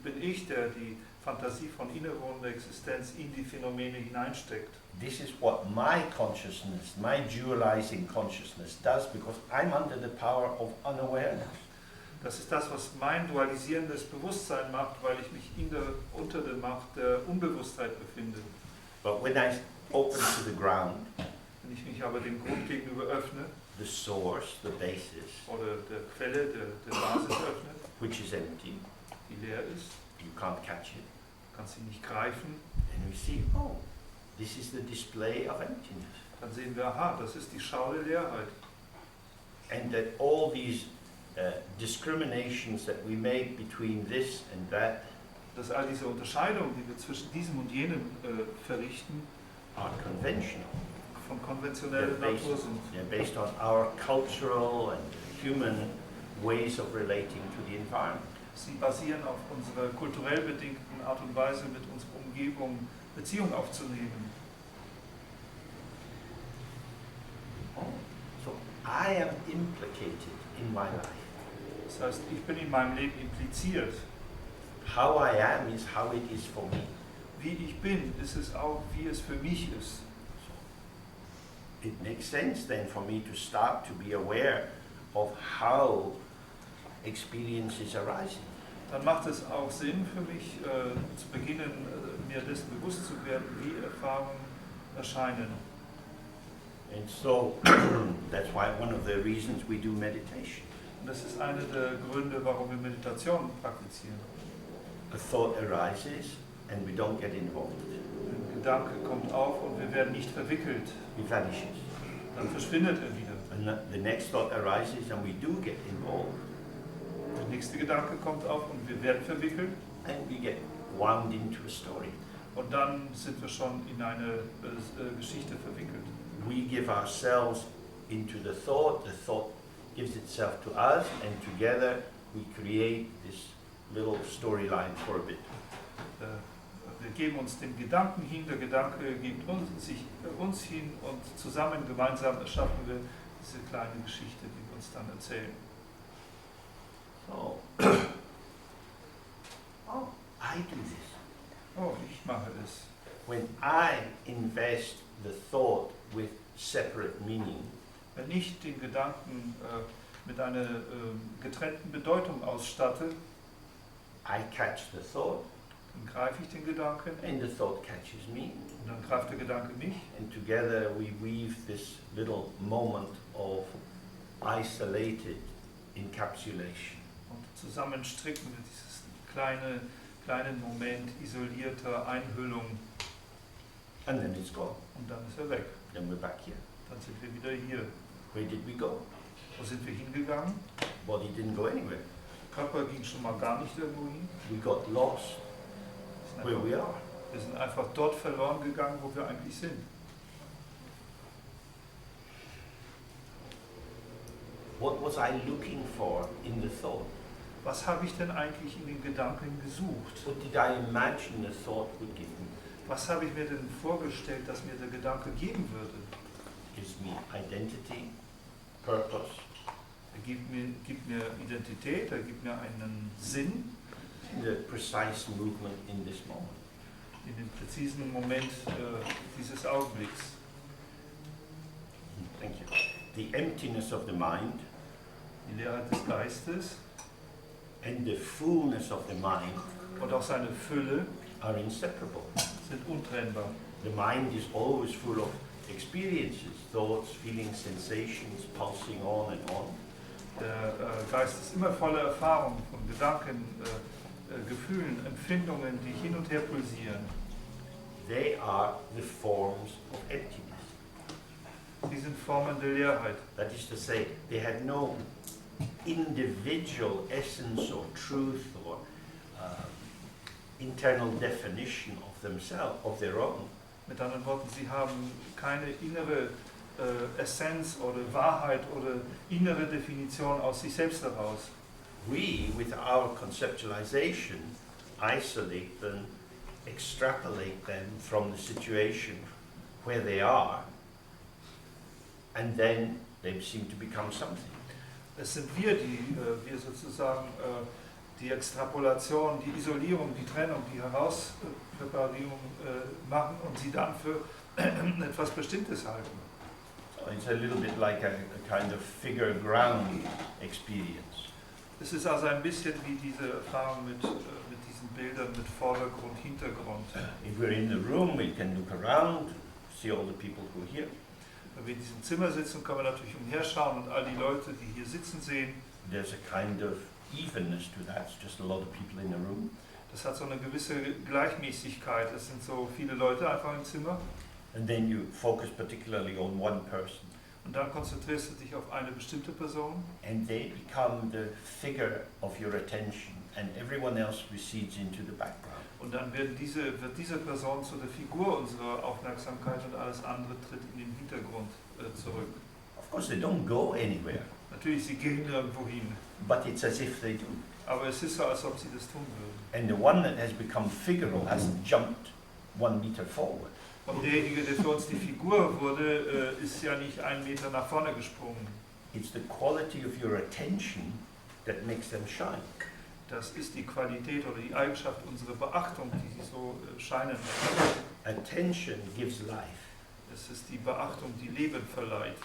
Bin ich, der die Fantasie von innewohnender Existenz in die Phänomene hineinsteckt. This is what my consciousness, my dualizing consciousness does, because I'm under the power of unawareness. Das ist das, was mein dualisierendes Bewusstsein macht, weil ich mich unter der Macht der Unbewusstheit befinde. But when I open to the ground, Wenn ich mich aber dem Grund gegenüber öffne, the source, the basis, oder der Quelle, der Basis öffne, which is empty, die leer ist, you can't catch it, kannst sie nicht greifen, and we see, oh, this is the display of emptiness. dann sehen wir, aha, das ist die Schau der Leerheit. And that all these discriminations that we make between this and that Dass all diese Unterscheidungen, die wir zwischen diesem und jenem verrichten, are conventional. von konventioneller Natur sind. They're based on our cultural and human ways of relating to the environment. Sie basieren auf unserer kulturell bedingten Art und Weise, mit unserer Umgebung Beziehung aufzunehmen. Oh, so I am implicated in my life. Das heißt, ich bin in meinem Leben impliziert. How I am is how it is for me. Wie ich bin, ist es auch, wie es für mich ist. It makes sense then for me to start to be aware of how experience is arising. dann macht es auch Sinn für mich, zu beginnen, mir dessen bewusst zu werden, wie Erfahrungen erscheinen. And so that's why one of the reasons we do meditation. Und das ist einer der Gründe, warum wir Meditation praktizieren. A thought arises and we don't get involved. Ein Gedanke kommt auf und wir werden nicht verwickelt. It vanishes. Dann verschwindet er wieder. And the next thought arises and we do get involved. Der nächste Gedanke kommt auf und wir werden verwickelt. And we get wound into a story. Und dann sind wir schon in eine Geschichte verwickelt. We give ourselves into the thought gives itself to us, and together we create this little storyline for a bit. Wir geben uns dem Gedanken hin, der Gedanke gibt uns hin und zusammen, gemeinsam erschaffen wir diese kleine Geschichte, die wir uns dann erzählen. So, I do this. Oh, ich mache es. When I invest the thought with separate meaning, Wenn ich den Gedanken mit einer getrennten Bedeutung ausstatte, I catch the thought, dann greife ich den Gedanken and the thought catches me. und dann greift der Gedanke mich. And together we weave this little moment of isolated encapsulation. Und zusammen stricken wir dieses kleinen Moment isolierter Einhüllung And then it's gone. und dann ist er weg. Then we're back here. Dann sind wir wieder hier. Where did we go? Wo sind wir hingegangen? Body didn't go anywhere. Körper ging schon mal gar nicht irgendwo hin. We got lost Wir where sind we einfach, are. wir sind einfach dort verloren gegangen, wo wir eigentlich sind. What was I looking for in the thought? Was habe ich denn eigentlich in den Gedanken gesucht? What did I imagine the thought would give me? Was habe ich mir denn vorgestellt, dass mir der Gedanke geben würde? Gives me identity, purpose, Er gibt mir Identität, er gibt mir einen Sinn the precise movement in this moment. in dem präzisen Moment dieses Augenblicks. Thank you. The emptiness of the mind Die Leerheit des Geistes and the fullness of the mind und auch seine Fülle are inseparable. sind untrennbar. The mind is always full of experiences, thoughts, feelings, sensations, pulsing on and on. Der Geist ist immer voller Erfahrung von Gedanken, Gefühlen, Empfindungen, die hin und her pulsieren. They are the forms of emptiness. Sie sind Formen der Leerheit. That is to say, they had no individual essence or truth or internal definition of themselves, of their own. Mit anderen Worten, sie haben keine innere Essenz oder Wahrheit oder innere Definition aus sich selbst heraus. We, with our conceptualization, isolate them, extrapolate them from the situation where they are, and then they seem to become something. Es sind wir, die wir sozusagen die Extrapolation, die Isolierung, die Trennung, die Herauspräparierung machen und sie dann für etwas Bestimmtes halten. So it's a little bit like a kind of figure ground experience. Es ist also ein bisschen wie diese Erfahrung mit diesen Bildern mit Vordergrund, Hintergrund. If we're in the room, we can look around, see all the people who are here. Wenn wir in diesem Zimmer sitzen, können wir natürlich umherschauen und all die Leute, die hier sitzen, sehen. There's a kind of evenness to that. It's just a lot of people in the room. Das hat so eine gewisse Gleichmäßigkeit. Es sind so viele Leute einfach im Zimmer. And then you focus particularly on one person. Und dann konzentrierst du dich auf eine bestimmte Person. And they become the figure of your attention, and everyone else recedes into the background. Und dann wird diese Person zu der Figur unserer Aufmerksamkeit und alles andere tritt in den Hintergrund zurück. Of course, they don't go anywhere, Natürlich, sie gehen nirgendwo hin. but it's as if they do. Aber es ist so, als ob sie das tun würden. And the one that has become figural has jumped 1 meter forward. Und derjenige, der für uns die Figur wurde, ist ja nicht 1 Meter nach vorne gesprungen. It's the quality of your attention that makes them shine. Das ist die Qualität oder die Eigenschaft unserer Beachtung, die sie so scheinen. Attention gives life. Es ist die Beachtung, die Leben verleiht.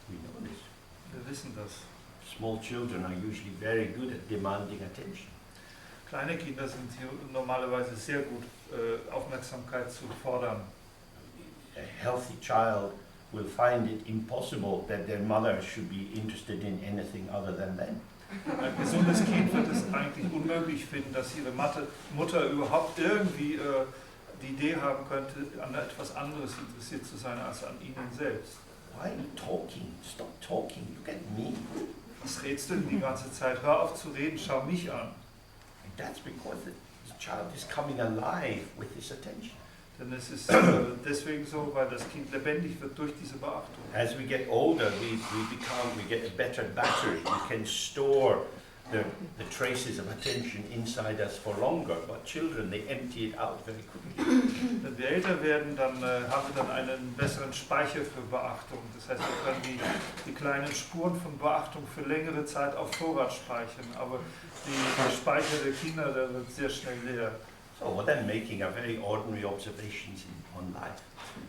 We know this. Wir wissen das. Small children are usually very good at demanding attention. Kleine Kinder sind hier normalerweise sehr gut, Aufmerksamkeit zu fordern. A healthy child will find it impossible that their mother should be interested in anything other than them. Ein gesundes Kind wird es eigentlich unmöglich finden, dass ihre Mutter überhaupt irgendwie die Idee haben könnte, an etwas anderes interessiert zu sein als an ihnen selbst. Why are you talking? Stop talking. Look at me. Was redest du denn die ganze Zeit? Hör auf zu reden, schau mich an. And that's because the child is coming alive with this attention. Denn es ist deswegen so, weil das Kind lebendig wird durch diese Beachtung. As we get older, we get a better battery. We can store the traces of attention inside us for longer. But children, they empty it out very quickly. Wenn wir älter werden, dann haben wir dann einen besseren Speicher für Beachtung. Das heißt, wir können die kleinen Spuren von Beachtung für längere Zeit auf Vorrat speichern. Aber der Speicher der Kinder, der wird sehr schnell leer. So what I'm making are very ordinary observations on life.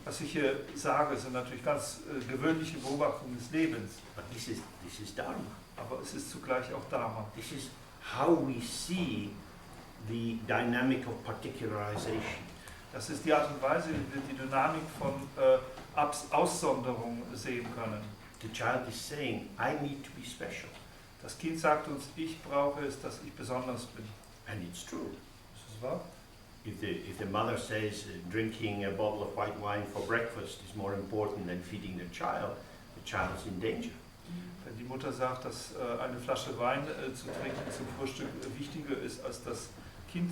Was ich hier sage, sind natürlich ganz gewöhnliche Beobachtungen des Lebens. But this is Dharma. Aber es ist zugleich auch Dharma. This is how we see the dynamic of particularization. Das ist die Art und Weise, wie wir die Dynamik von Aussonderung sehen können. The child is saying, I need to be special. Das Kind sagt uns, ich brauche es, dass ich besonders bin. And it's true. Ist es wahr? If the mother says drinking a bottle of white wine for breakfast is more important than feeding the child is in danger. Wenn die Mutter sagt, dass eine Flasche Wein zu trinken zum Frühstück wichtiger ist, als das Kind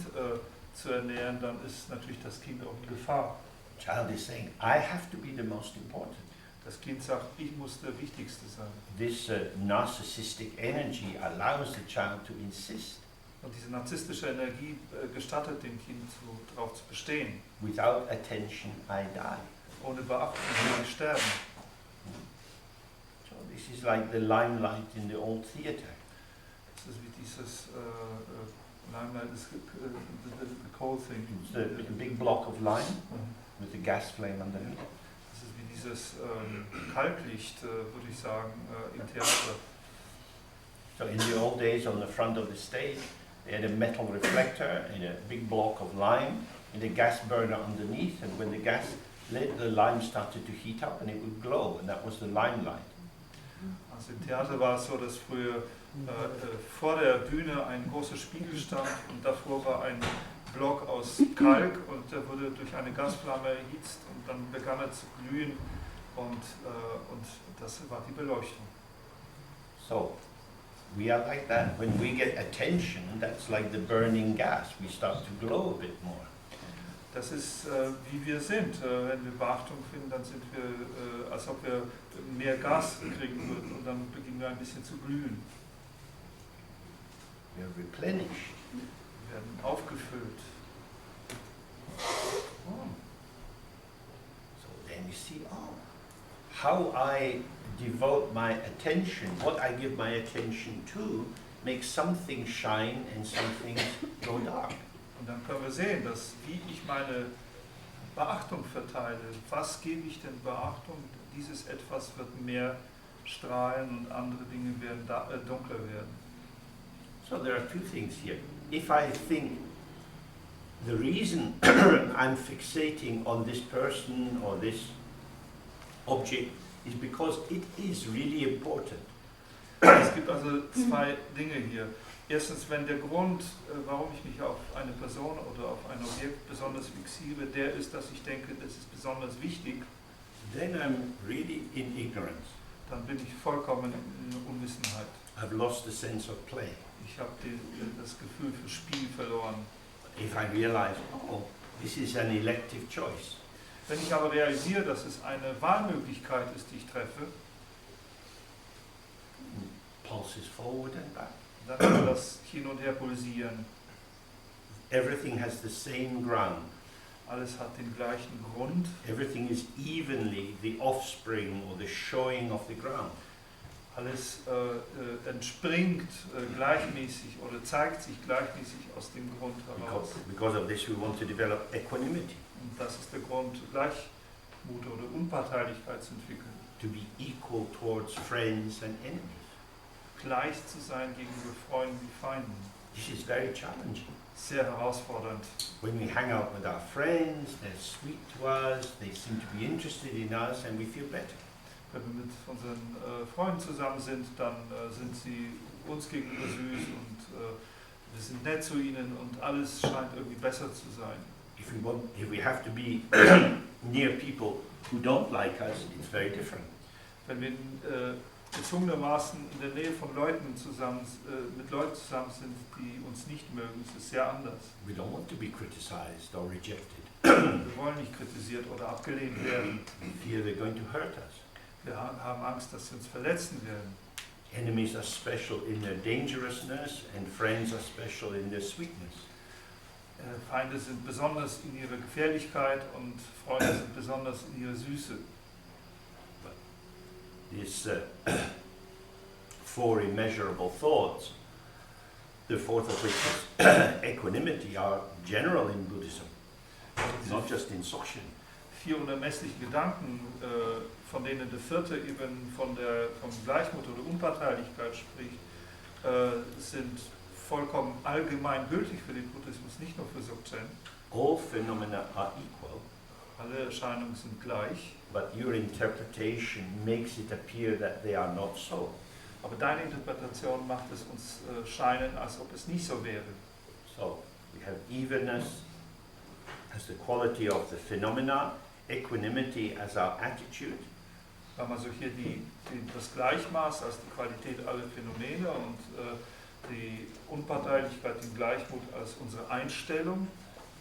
zu ernähren, dann ist natürlich das Kind auch in Gefahr. The child is saying, I have to be the most important. Das Kind sagt, ich muss der Wichtigste sein. This narcissistic energy allows the child to insist. Und diese narzisstische Energie gestattet dem Kind, darauf zu bestehen. Without attention, I die. Ohne Beachtung will ich sterben. So this is like the limelight in the old theater. Das ist wie dieses Limelight, the coal thing. It's a big block of lime with a gas flame underneath. Das ist wie dieses Kalklicht, würde ich sagen, im Theater. So in the old days, on the front of the stage, they had a metal reflector and a big block of lime and a gas burner underneath, and when the gas lit, the lime started to heat up and it would glow, and that was the limelight. Also im Theater war es so, dass früher vor der Bühne ein großer Spiegel stand und davor war ein Block aus Kalk und der wurde durch eine Gasflamme erhitzt und dann begann er zu glühen und das war die Beleuchtung. So we are like that. When we get attention, that's like the burning gas. We start to glow a bit more. Das ist, wie wir sind. Wenn wir Beachtung finden, dann sind wir, als ob wir mehr Gas kriegen würden und dann beginnen wir ein bisschen zu glühen. We are replenished. Wir werden aufgefüllt. Oh. So then you see, how I devote my attention, what I give my attention to, makes something shine and something go dark. Und dann können wir sehen, dass wie ich meine Beachtung verteile, was gebe ich denn Beachtung, dieses Etwas wird mehr strahlen und andere Dinge werden dunkler werden. So there are two things here. If I think the reason I'm fixating on this person or this object is because it is really important. Es gibt also zwei Dinge hier. Erstens, wenn der Grund, warum ich mich auf eine Person oder auf ein Objekt besonders fixiere, der ist, dass ich denke, das ist besonders wichtig, then I'm really in ignorance. dann bin ich vollkommen in Unwissenheit. I've lost the sense of play. Ich habe das Gefühl für Spiel verloren. If I realize, this is an elective choice, Wenn ich aber realisiere, dass es eine Wahlmöglichkeit ist, die ich treffe, pulses forward and back. dann kann das hin und her pulsieren. Everything has the same ground. Alles hat den gleichen Grund. Everything is evenly the offspring or the showing of the ground. Alles entspringt gleichmäßig oder zeigt sich gleichmäßig aus dem Grund heraus. Because of this we want to develop equanimity, Und das ist der Grund, Gleichmut oder Unparteilichkeit zu entwickeln. to be equal towards friends and enemies. gleich zu sein gegenüber Freunden wie Feinden. This is very challenging. Sehr herausfordernd. When we hang out with our friends, they're sweet to us, they seem to be interested in us, and we feel better. Wenn wir mit unseren Freunden zusammen sind, dann sind sie uns gegenüber süß und wir sind nett zu ihnen und alles scheint irgendwie besser zu sein. If we have to be near people who don't like us, it's very different. Wenn wir gezwungenermaßen in der Nähe von Leuten mit Leuten zusammen sind, die uns nicht mögen, ist es sehr anders. We don't want to be criticized or rejected. Wir wollen nicht kritisiert oder abgelehnt werden. We fear they're going to hurt us. Wir haben Angst, dass sie uns verletzen werden. Enemies are special in their dangerousness, and friends are special in their sweetness. Feinde sind besonders in ihrer Gefährlichkeit und Freunde sind besonders in ihrer Süße. These 4 immeasurable thoughts, the fourth of which is equanimity, are general in Buddhism, not just in Sokshin. 4 unermessliche Gedanken, von denen der vierte eben vom Gleichmut oder Unparteilichkeit spricht, sind vollkommen allgemein gültig für den Buddhismus, nicht nur für Dzogchen. All phenomena are equal, Alle Erscheinungen sind gleich, but your interpretation makes it appear that they are not so. aber deine Interpretation macht es uns scheinen, als ob es nicht so wäre. So, we have evenness as the quality of the phenomena, equanimity as our attitude, Wir haben also hier das Gleichmaß als die Qualität aller Phänomene und die Unparteilichkeit, den Gleichmut als unsere Einstellung.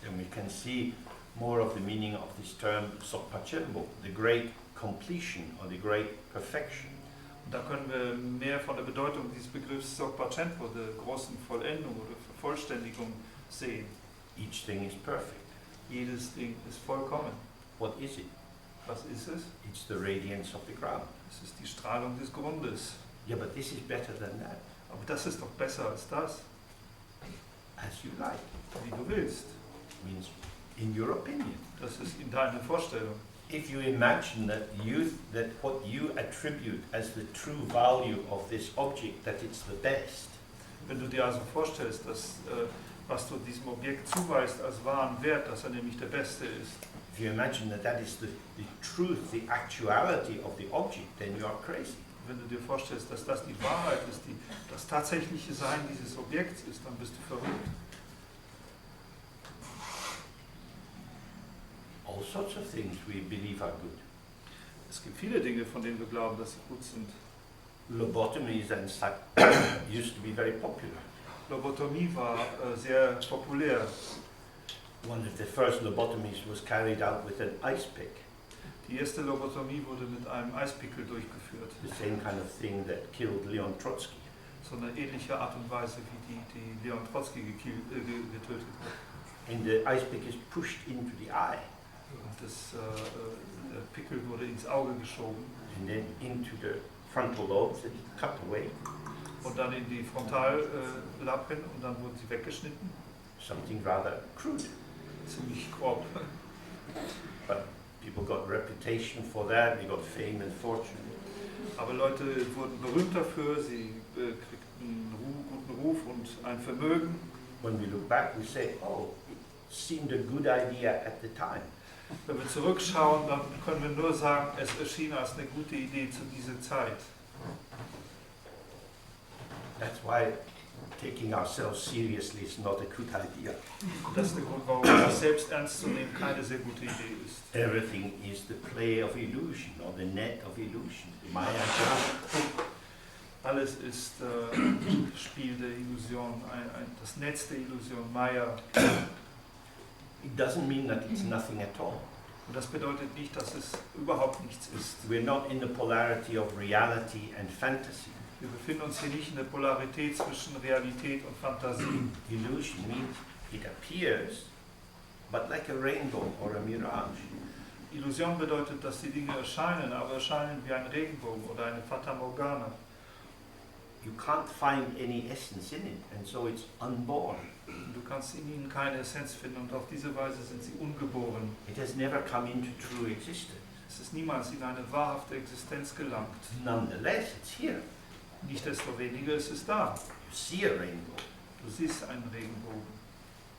then we can see more of the meaning of this term Sokpachembo, the great completion or the great perfection. Und da können wir mehr von der Bedeutung dieses Begriffs Sokpachenpo, der großen Vollendung oder Vervollständigung, sehen. Each thing is perfect. Jedes Ding ist vollkommen. What is it? Was ist es? It's the radiance of the ground. Es ist die Strahlung des Grundes. Yeah, but this is better than that. Aber das ist doch besser als das, As you like. wie du willst. Means in your opinion. Das ist in deiner Vorstellung. If you imagine that what you attribute as the true value of this object, that it's the best, Wenn du dir also vorstellst, dass was du diesem Objekt zuweist als wahren Wert, dass er nämlich der Beste ist, if you imagine that is the truth, the actuality of the object, then you are crazy. wenn du dir vorstellst, dass das die Wahrheit ist, das tatsächliche Sein dieses Objekts ist, dann bist du verrückt. All sorts of things we believe are good. Es gibt viele Dinge, von denen wir glauben, dass sie gut sind. Lobotomies and such used to be very popular. Lobotomie war sehr populär. One of the first lobotomies was carried out with an ice pick, Die erste Lobotomie wurde mit einem Eispickel durchgeführt. the same kind of thing that killed Leon Trotsky. So eine ähnliche Art und Weise, wie die Leon Trotsky getötet hat. And the ice pick is pushed into the eye Und der Pickel wurde ins Auge geschoben and then into the frontal lobes and cut away. und dann in die Frontallappen und dann wurden sie weggeschnitten. Something rather crude. Ziemlich grob. But people got reputation for that, they got fame and fortune. Aber Leute wurden berühmt dafür, sie kriegten einen guten Ruf und ein Vermögen. When we look back, we say, oh, it seemed a good idea at the time. Wenn wir zurückschauen, dann können wir nur sagen, es erschien als eine gute Idee zu dieser Zeit. That's why taking ourselves seriously is not a good idea. Und das ist der Grund, warum sich selbst ernst zu nehmen keine sehr gute Idee ist. Everything is the play of illusion or the net of illusion, the Maya. Alles ist Spiel der Illusion, das Netz der Illusion, Maya. It doesn't mean that it's nothing at all. Und das bedeutet nicht, dass es überhaupt nichts ist. We're not in the polarity of reality and fantasy. Wir befinden uns hier nicht in der Polarität zwischen Realität und Fantasie. Illusion means it appears, but like a rainbow or a mirage. Illusion bedeutet, dass die Dinge erscheinen, aber erscheinen wie ein Regenbogen oder eine Fata Morgana. You can't find any essence in it, and so it's unborn. Du kannst in ihnen keine Essenz finden und auf diese Weise sind sie ungeboren. It has never come into true existence. Es ist niemals in eine wahrhafte Existenz gelangt. Nonetheless, it's here. Nichtsdestoweniger ist es da. You see a rainbow, Du siehst einen Regenbogen,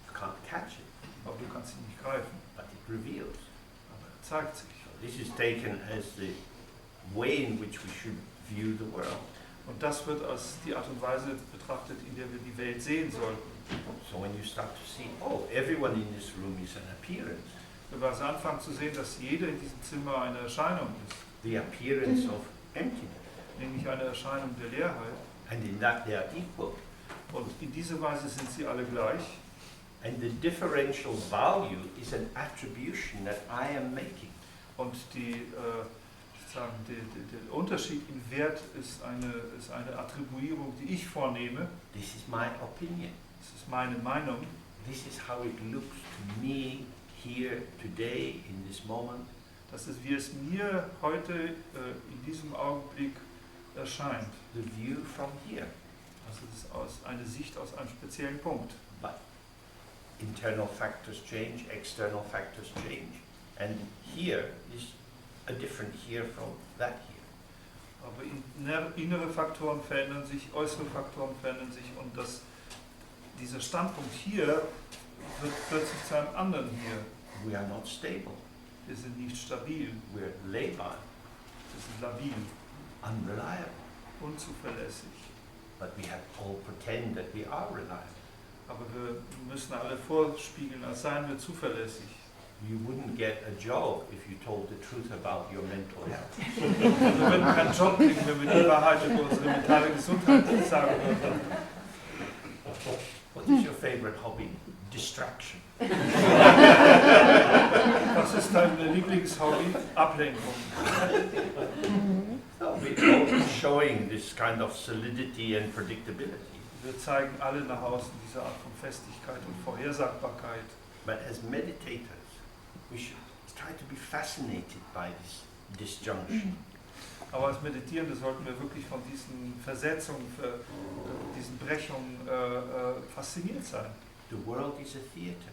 you can't catch it, aber du kannst ihn nicht greifen. but it reveals. Aber er zeigt sich. So this is taken as the way in which we should view the world. Und das wird als die Art und Weise betrachtet, in der wir die Welt sehen sollten. So when you start to see, oh, everyone in this room is an appearance, Wenn wir also anfangen zu sehen, dass jeder in diesem Zimmer eine Erscheinung ist, the appearance of emptiness, nämlich eine Erscheinung der Leerheit, and in that they are equal, und in dieser Weise sind sie alle gleich, and the differential value is an attribution that I am making. und der Unterschied im Wert ist eine Attribuierung, die ich vornehme. This is my opinion. Das ist meine Meinung. This is how it looks to me here today in this moment. Das ist, wie es mir heute in diesem Augenblick erscheint. The view from here. Also das ist eine Sicht aus einem speziellen Punkt. But internal factors change, external factors change. And here is a different here from that here. Aber innere Faktoren verändern sich, äußere Faktoren verändern sich, und dieser Standpunkt hier wird plötzlich zu einem anderen hier. We are not stable. Wir sind nicht stabil, We're labile, wir sind labil, unreliable. unzuverlässig. But we have all pretend that we are reliable. Aber wir müssen alle vorspiegeln, als seien wir zuverlässig. You wouldn't get a job if you told the truth about your mental health. Wir würden keinen Job kriegen, wenn wir die Wahrheit über unsere mentale Gesundheit sagen würden. What is your favorite hobby? Distraction. Was ist dein Lieblingshobby? Ablenkung. So we're all showing this kind of solidity and predictability. Wir zeigen alle nach außen diese Art von Festigkeit und Vorhersagbarkeit. But as meditators, we should try to be fascinated by this disjunction. Aber als Meditierende sollten wir wirklich von diesen Versetzungen, diesen Brechungen fasziniert sein. The world is a theater.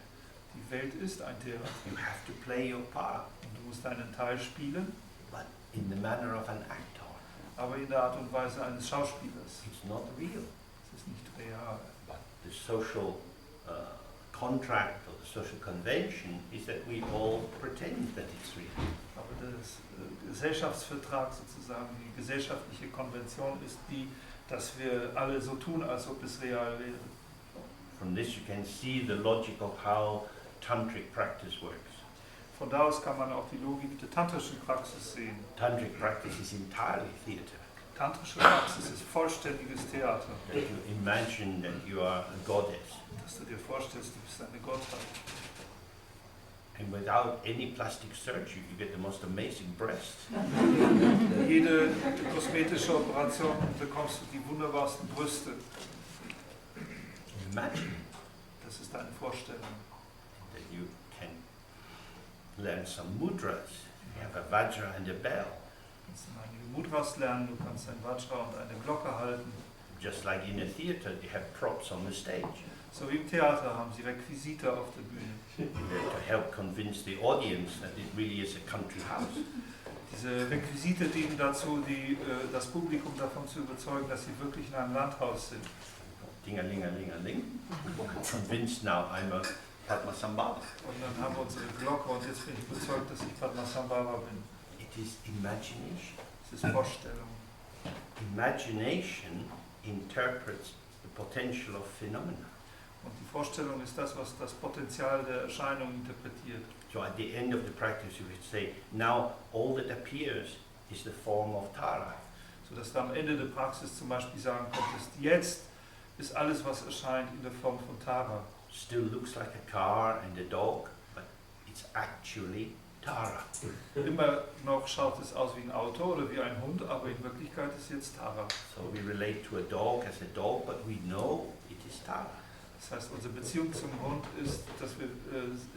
Die Welt ist ein Theater. You have to play your part, Und du musst deinen Teil spielen, but in the manner of an actor. aber in der Art und Weise eines Schauspielers. It's not real. Es ist nicht real. But the social contract or the social convention is that we all pretend that it's real. Aber der Gesellschaftsvertrag sozusagen, die gesellschaftliche Konvention ist die, dass wir alle so tun, als ob es real wäre. From this you can see the logic of how tantric practice works. Von da aus kann man auch die Logik der tantrischen Praxis sehen. Tantric practice is entirely theater. Tantrische Praxis ist vollständiges Theater. That you imagine that you are a goddess. Dass du dir vorstellst, du bist eine Gottheit. And without any plastic surgery, you get the most amazing breasts. Jede kosmetische Operation bekommst du die wunderbarsten Brüste. Imagine Das ist deine Vorstellung. that you can learn some mudras. You have a vajra and a bell. Du kannst einige Mudras lernen, du kannst ein Vajra und eine Glocke halten. Just like in a theater, they have props on the stage. So wie im Theater haben sie Requisite auf der Bühne. To help convince the audience that it really is a country house. Diese Requisite dienen dazu, das Publikum davon zu überzeugen, dass sie wirklich in einem Landhaus sind. Ding-a-ling-a-ling-a-ling. Convinced now I'm a Padmasambhava. Und dann haben wir unsere Glocke und jetzt bin ich überzeugt, dass ich Padmasambhava bin. It is imagination. Es ist Vorstellung. Imagination interprets the potential of phenomena. Und die Vorstellung ist das, was das Potenzial der Erscheinung interpretiert. So at the end of the practice you would say, now all that appears is the form of Tara. Sodass du am Ende der Praxis zum Beispiel sagen könntest, jetzt ist alles, was erscheint, in der Form von Tara. Still looks like a car and a dog, but it's actually Tara. Immer noch schaut es aus wie ein Auto oder wie ein Hund, aber in Wirklichkeit ist jetzt Tara. So we relate to a dog as a dog, but we know it is Tara. Das heißt, unsere Beziehung zum Hund ist, dass wir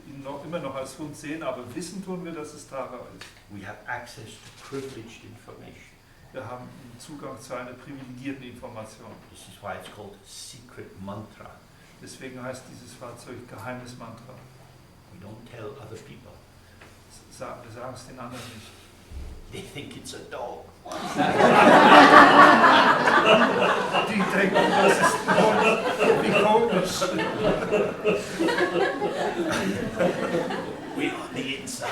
ihn immer noch als Hund sehen, aber wissen tun wir, dass es Tara ist. We have access to privileged information. Wir haben Zugang zu einer privilegierten Information. This is why it's called secret mantra. Deswegen heißt dieses Fahrzeug Geheimes Mantra. We don't tell other people. Wir sagen es den anderen nicht. They think it's a dog. Die denken, das ist wie komisch. We are the inside.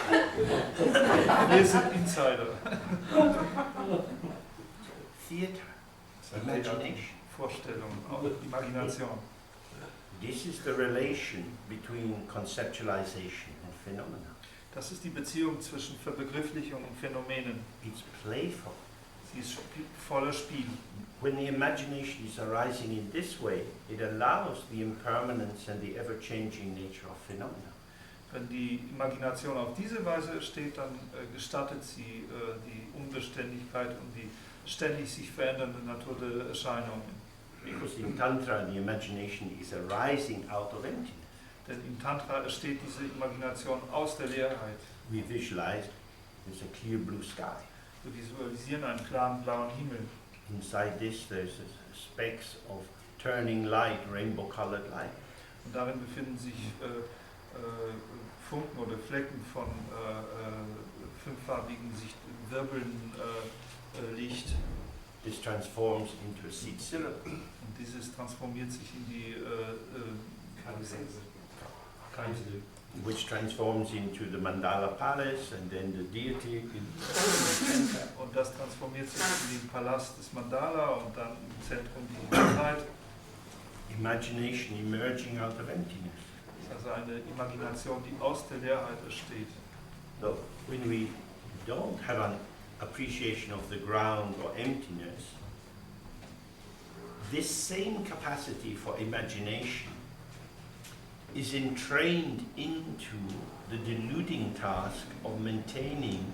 Wir sind Insider. Theater, imagination. Vorstellung, auch Imagination. This is the relation between conceptualization and phenomena. Das ist die Beziehung zwischen Verbegrifflichung und Phänomenen. It's playful. Sie ist voller Spiel. When the imagination is arising in this way, it allows the impermanence and the ever-changing nature of phenomena. Wenn die Imagination auf diese Weise entsteht, dann gestattet sie die Unbeständigkeit und die ständig sich verändernde Natur der Erscheinungen. Because in Tantra, the imagination is arising out of emptiness. Denn im Tantra entsteht diese Imagination aus der Leerheit. We visualize there's a clear blue sky. Wir visualisieren einen klaren blauen Himmel. Inside this, there's specks of turning light, rainbow-colored light. Und darin befinden sich Funken oder Flecken von fünffarbigen Wirbeln Licht. This transforms into a seed syllable. Und dieses transformiert sich in die Which transforms into the mandala palace and then the deity. Und das transformiert sich in den Palast des Mandala und dann im Zentrum die Gottheit. Imagination emerging out of emptiness. Das ist also eine Imagination, die aus der Leerheit entsteht. So when we don't have an appreciation of the ground or emptiness, this same capacity for imagination is entrained into the deluding task of maintaining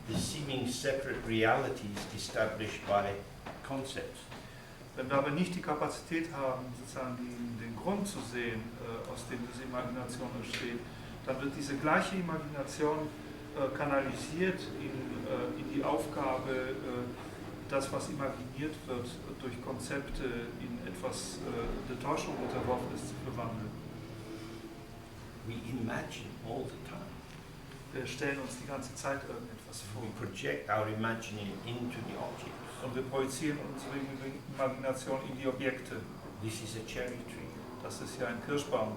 the seeming separate realities established by concepts. Wenn wir aber nicht die Kapazität haben, sozusagen den Grund zu sehen, aus dem diese Imagination entsteht, dann wird diese gleiche Imagination kanalisiert in die Aufgabe, das, was imaginiert wird, durch Konzepte in etwas der Täuschung unterworfen ist, zu verwandeln. We imagine all the time. Wir stellen uns die ganze Zeit irgendetwas vor. We project our imagining into the objects. Und wir projizieren unsere Imagination in die Objekte. This is a cherry tree. Das ist ja ein Kirschbaum.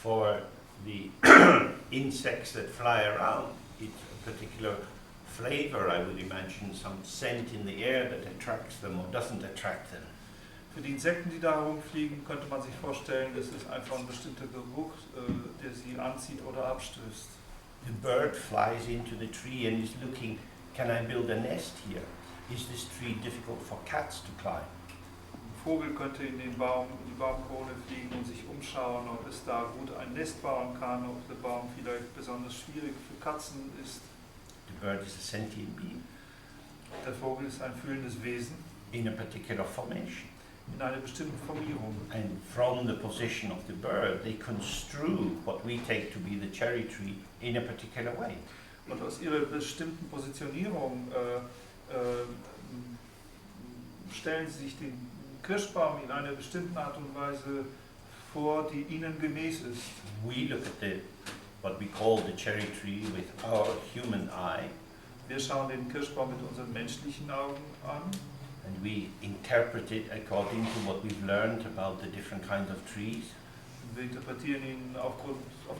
For the insects that fly around, it's a particular flavor, I would imagine, some scent in the air that attracts them or doesn't attract them. Für die Insekten, die da herumfliegen, könnte man sich vorstellen, das ist einfach ein bestimmter Geruch, der sie anzieht oder abstößt. The bird flies into the tree and is looking, can I build a nest here? Is this tree difficult for cats to climb? Ein Vogel könnte in die Baumkrone fliegen und sich umschauen, ob es da gut ein Nest bauen kann, ob der Baum vielleicht besonders schwierig für Katzen ist. The bird is a sentient being. Der Vogel ist ein fühlendes Wesen in a particular formation. In einer bestimmten Formierung. And from the position of the bird, they construe what we take to be the cherry tree in a particular way. Und aus ihrer bestimmten Positionierung stellen sie sich den Kirschbaum in einer bestimmten Art und Weise vor, die ihnen gemäß ist. We look at what we call the cherry tree with our human eye. Wir schauen den Kirschbaum mit unseren menschlichen Augen an. And we interpret it according to what we've learned about the different kinds of trees. Wir interpretieren ihn auf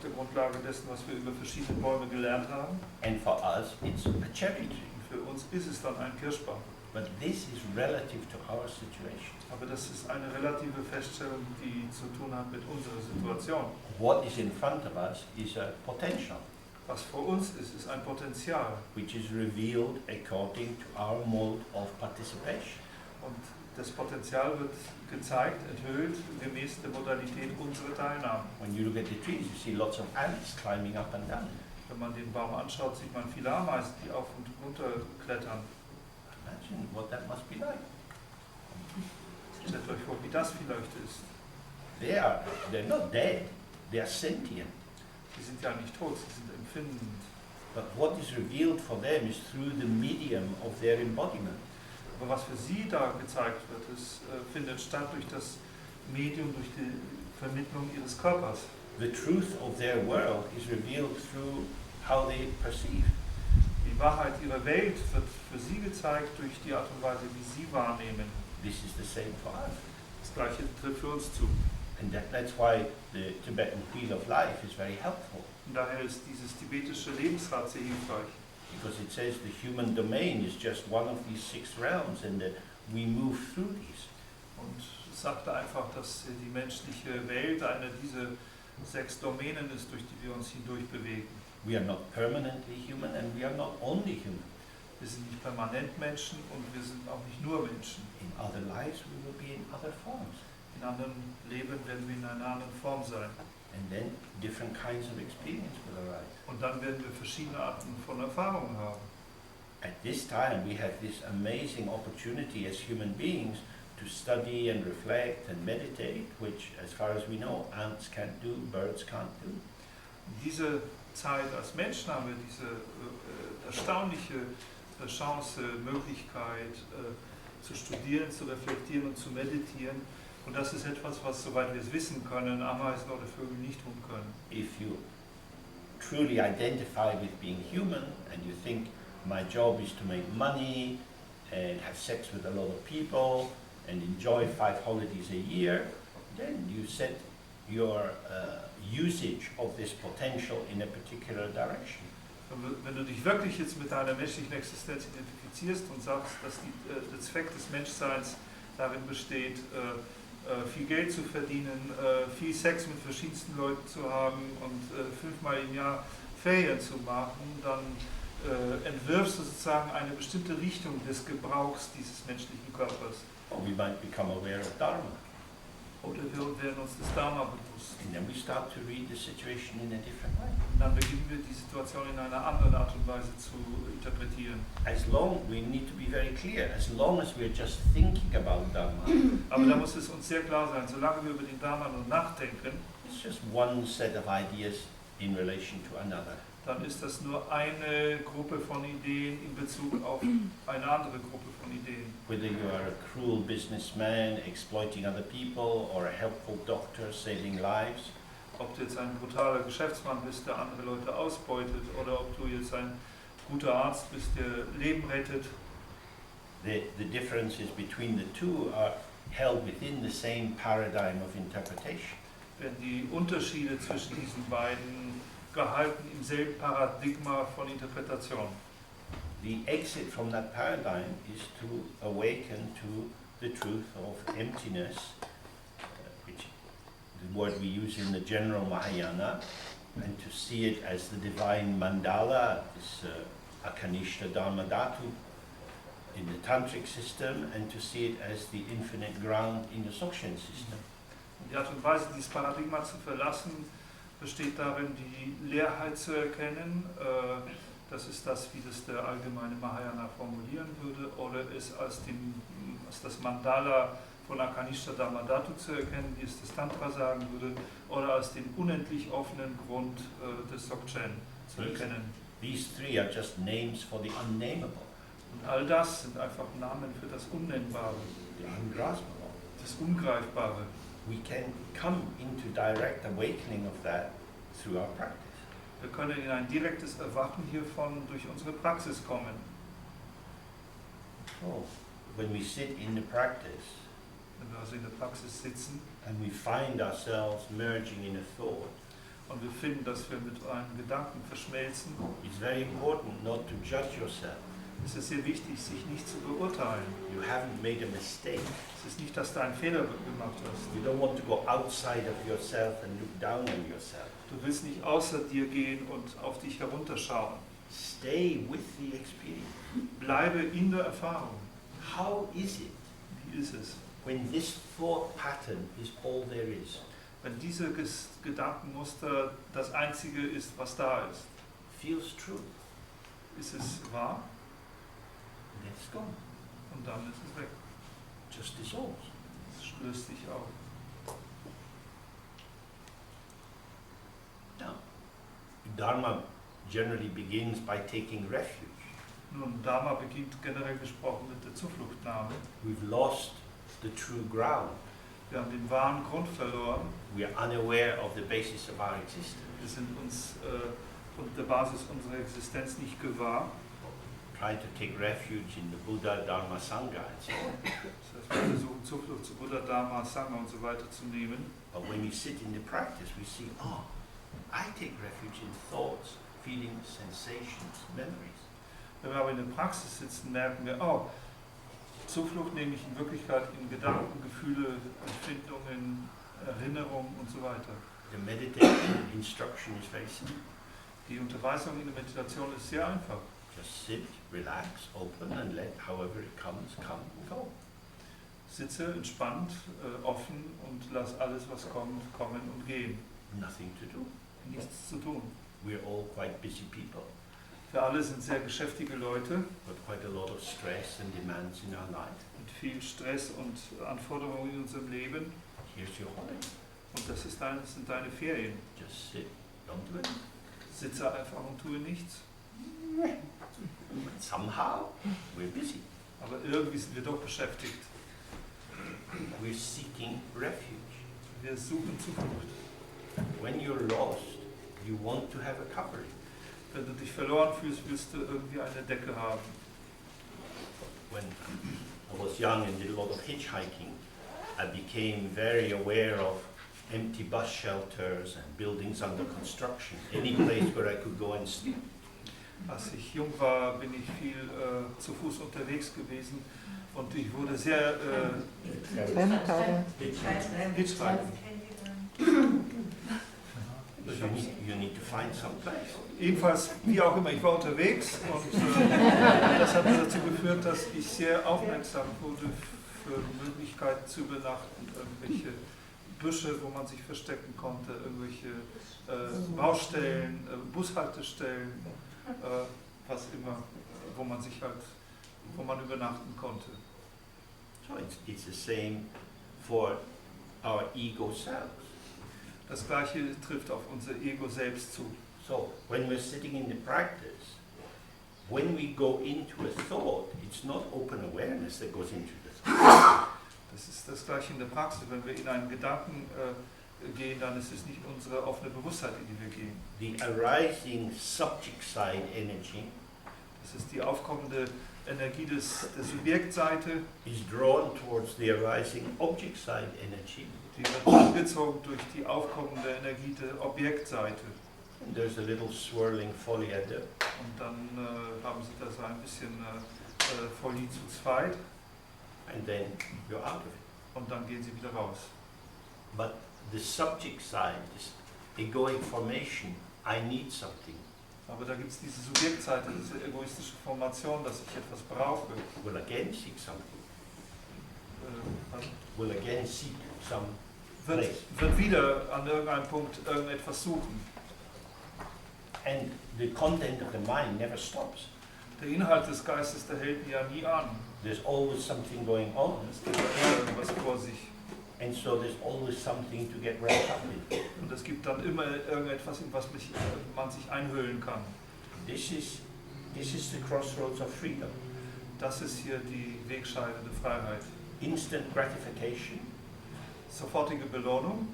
der Grundlage dessen, was wir über verschiedene Bäume gelernt haben. And for us, it's a cherry tree. Und für uns ist es dann ein Kirschbaum. But this is relative to our situation. Aber das ist eine relative Feststellung, die zu tun hat mit unserer Situation. What is in front of us is a potential. Was vor uns ist, ist ein Potenzial. Which is revealed according to our mode of participation. Und das Potenzial wird gezeigt, enthüllt, gemäß der Modalität unserer Teilnahme. When you look at the trees, you see lots of ants climbing up and down. Wenn man den Baum anschaut, sieht man viele Ameisen, die auf und runter klettern. Imagine what that must be like. Stellt euch vor, wie das vielleicht ist. They're not dead, they're sentient. Sie sind ja nicht tot, sie sind empfindend. But what is revealed for them is through the medium of their embodiment. Aber was für sie da gezeigt wird, es findet statt durch das Medium, durch die Vermittlung ihres Körpers. The truth of their world is revealed through how they perceive. Die Wahrheit ihrer Welt wird für sie gezeigt durch die Art und Weise, wie sie wahrnehmen. this is the same for us. Das Gleiche trifft für uns zu. And that's why the Tibetan Wheel of Life is very helpful. Und daher ist dieses tibetische Lebensrad sehr hilfreich. Because it says the human domain is just one of these 6 realms, and we move through these. Und es sagte einfach, dass die menschliche Welt eine dieser 6 Domänen ist, durch die wir uns hindurch bewegen. We are not permanently human, and we are not only human. Wir sind nicht permanent Menschen und wir sind auch nicht nur Menschen. In other lives, we will be in other forms. In anderen Leben werden wir in einer anderen Form sein. And then different kinds of experience will arise. Und dann werden wir verschiedene Arten von Erfahrungen haben. At this time, we have this amazing opportunity as human beings to study and reflect and meditate, which, as far as we know, ants can't do, birds can't do. In dieser Zeit als Menschen haben wir diese erstaunliche Chance, Möglichkeit zu studieren, zu reflektieren und zu meditieren. Und das ist etwas, was, soweit wir es wissen können, Ameisen oder Vögel nicht tun können. If you truly identify with being human and you think my job is to make money and have sex with a lot of people and enjoy 5 holidays a year, then you set your usage of this potential in a particular direction. Wenn du dich wirklich jetzt mit deiner menschlichen Existenz identifizierst und sagst, dass der Zweck des Menschseins darin besteht, viel Geld zu verdienen, viel Sex mit verschiedensten Leuten zu haben und 5-mal im Jahr Ferien zu machen, dann entwirfst du sozusagen eine bestimmte Richtung des Gebrauchs dieses menschlichen Körpers. Or we might become aware of Dharma. Oder wir werden uns des Dharma bewusst. And then we start to read the situation in a different way. Und dann beginnen wir die Situation in einer anderen Art und Weise zu interpretieren. We need to be very clear, as long as we're just thinking about Dharma, Aber da muss es uns sehr klar sein, solange wir über den Dharma nur nachdenken, it's just one set of ideas in relation to another. dann ist das nur eine Gruppe von Ideen in Bezug auf eine andere Gruppe von Ideen. Whether you are a cruel businessman exploiting other people or a helpful doctor saving lives, Ob du jetzt ein brutaler Geschäftsmann bist, der andere Leute ausbeutet, oder ob du jetzt ein guter Arzt bist, der Leben rettet. the differences between the two are held within the same paradigm of interpretation. Werden die Unterschiede zwischen diesen beiden gehalten im selben Paradigma von Interpretation. The exit from that paradigm is to awaken to the truth of emptiness, which the word we use in the general Mahayana, and to see it as the divine mandala, this Akanishta Dharma Dhatu in the Tantric system, and to see it as the infinite ground in the Sokshen system. Die Art und Weise, dieses Paradigma zu verlassen, besteht darin, die Leerheit zu erkennen. Das ist das, wie das der allgemeine Mahayana formulieren würde, oder es als das Mandala von Akanishta Dharma Dhatu zu erkennen, wie es das Tantra sagen würde, oder als den unendlich offenen Grund des Dzogchen zu erkennen. These 3 are just names for the unnameable, Und all das sind einfach Namen für das Unnennbare, the ungraspable. das Ungreifbare. We can come into direct awakening of that through our practice. Wir können in ein direktes Erwachen hiervon durch unsere Praxis kommen. So, when we sit in the practice Wenn wir also in der Praxis sitzen and we find ourselves merging in a thought, und wir finden, dass wir mit einem Gedanken verschmelzen, it's very important not to judge yourself. ist es sehr wichtig, sich nicht zu beurteilen. You haven't made a mistake. Es ist nicht, dass du einen Fehler gemacht hast. You don't want to go outside of yourself and look down on yourself. Du willst nicht außer dir gehen und auf dich herunterschauen. Stay with the experience. Bleibe in der Erfahrung. How is it Wie ist es, when this thought pattern is all there is? wenn dieses Gedankenmuster das Einzige ist, was da ist? Feels true. Ist es wahr? And it's gone. Und dann ist es weg. Just dissolves. Es löst sich auf. Now, Dharma generally begins by taking refuge. Nun, Dharma beginnt generell gesprochen mit der Zufluchtnahme. We've lost the true ground. Wir haben den wahren Grund verloren. We are unaware of the basis of our existence. Wir sind uns und der Basis unserer Existenz nicht gewahr. try to take refuge in the Buddha, Dharma, Sangha and so on. Das heißt, wir versuchen Zuflucht zu Buddha, Dharma, Sangha und so weiter zu nehmen. But when we sit in the practice, we see, oh, I take refuge in thoughts, feelings, sensations, memories. Wenn wir aber in der Praxis sitzen, merken wir, oh, Zuflucht nehme ich in Wirklichkeit in Gedanken, Gefühle, Empfindungen, Erinnerungen und so weiter. The meditation instruction is very simple. Die Unterweisung in der Meditation ist sehr einfach. Just sit, relax, open, and let however it comes, come and go. Sitze entspannt, offen und lass alles, was kommt, kommen und gehen. Nothing to do. Nichts zu tun. We're all quite busy people. Wir alle sind sehr geschäftige Leute But quite a lot of stress and demands in our life. mit viel Stress und Anforderungen in unserem Leben. Here's your holiday. Und das sind deine Ferien. Just sit, don't do it. Sitze einfach und tue nichts. But somehow, we're busy. Aber irgendwie sind wir doch beschäftigt. We're seeking refuge. Wir suchen Zuflucht. When you're lost, you want to have a covering. Wenn du dich verloren fühlst, willst du irgendwie eine Decke haben. When I was young and did a lot of hitchhiking, I became very aware of empty bus shelters and buildings under construction, any place where I could go and sleep. Als ich jung war, bin ich viel zu Fuß unterwegs gewesen und ich wurde sehr Hitchhiking. You need to find some place. Jedenfalls, wie auch immer, ich war unterwegs und das hat dazu geführt, dass ich sehr aufmerksam wurde für Möglichkeiten zu übernachten, irgendwelche Büsche, wo man sich verstecken konnte, irgendwelche Baustellen, Bushaltestellen, was immer, wo man übernachten konnte. So it's the same for our ego selves. Das Gleiche trifft auf unser Ego selbst zu. So when we're sitting in the practice, when we go into a thought, it's not open awareness that goes into the thought. Das ist das Gleiche in der Praxis. Wenn wir in einen Gedanken gehen, dann ist es nicht unsere offene Bewusstheit, in die wir gehen. The arising subject side energy Das ist die aufkommende Energie der Subjektseite, is drawn towards the arising object side energy. die wird angezogen durch die aufkommende Energie der Objektseite. And there's a little swirling foliade. Und dann haben sie da so ein bisschen Folie zu zweit And then you're out of it. und dann gehen sie wieder raus. But the subject side, this egoic formation, I need something, Aber da gibt es diese Subjektseite, diese egoistische Formation, dass ich etwas brauche. will again seek something, Also will again seek some wird wieder an irgendeinem Punkt irgendetwas suchen. And the content of the mind never stops. Der Inhalt des Geistes, der hält ja nie an. There's always something going on, Es gibt immer irgendwas vor sich. and so there's always something to get wrapped up in. Und es gibt dann immer irgendetwas, in was man sich einhüllen kann. This is the crossroads of freedom. Das ist hier die Wegscheide der Freiheit. Instant gratification, Sofortige Belohnung,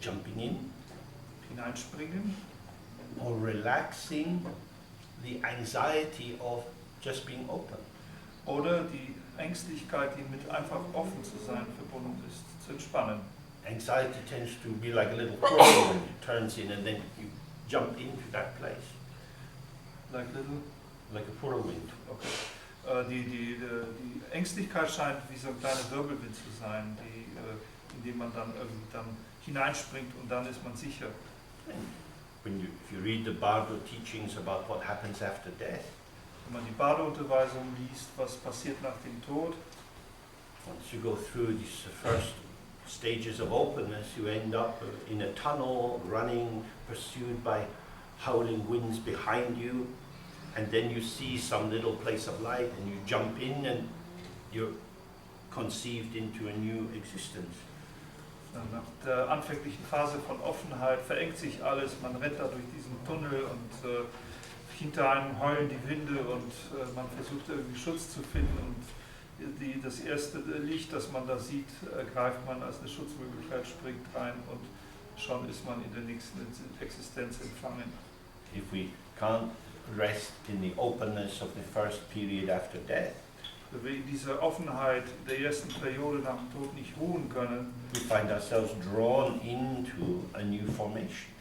jumping in, hineinspringen or relaxing the anxiety of just being open. oder die Ängstlichkeit, die mit einfach offen zu sein verbunden ist, zu entspannen. Anxiety tends to be like a little whirlwind, it turns in and then you jump into that place, Like little, like a whirlwind. okay. Die Ängstlichkeit scheint wie so ein kleiner Wirbelwind zu sein, in dem man dann irgendwie dann hineinspringt und dann ist man sicher. And if you read the Bardo teachings about what happens after death, Wenn man die Badeunterweisung liest, was passiert nach dem Tod, once you go through these first stages of openness, you end up in a tunnel, running, pursued by howling winds behind you, and then you see some little place of light and you jump in and you're conceived into a new existence. nach der anfänglichen Phase von Offenheit verengt sich alles, man rennt da durch diesen Tunnel und hinter einem heulen die Winde und man versucht irgendwie Schutz zu finden und das erste Licht, das man da sieht, ergreift man als eine Schutzmöglichkeit, springt rein und schon ist man in der nächsten Existenz empfangen. If we can't rest in the openness of the first period after death. Wenn wir in dieser Offenheit der ersten Periode nach dem Tod nicht ruhen können, We find ourselves drawn into a new formation.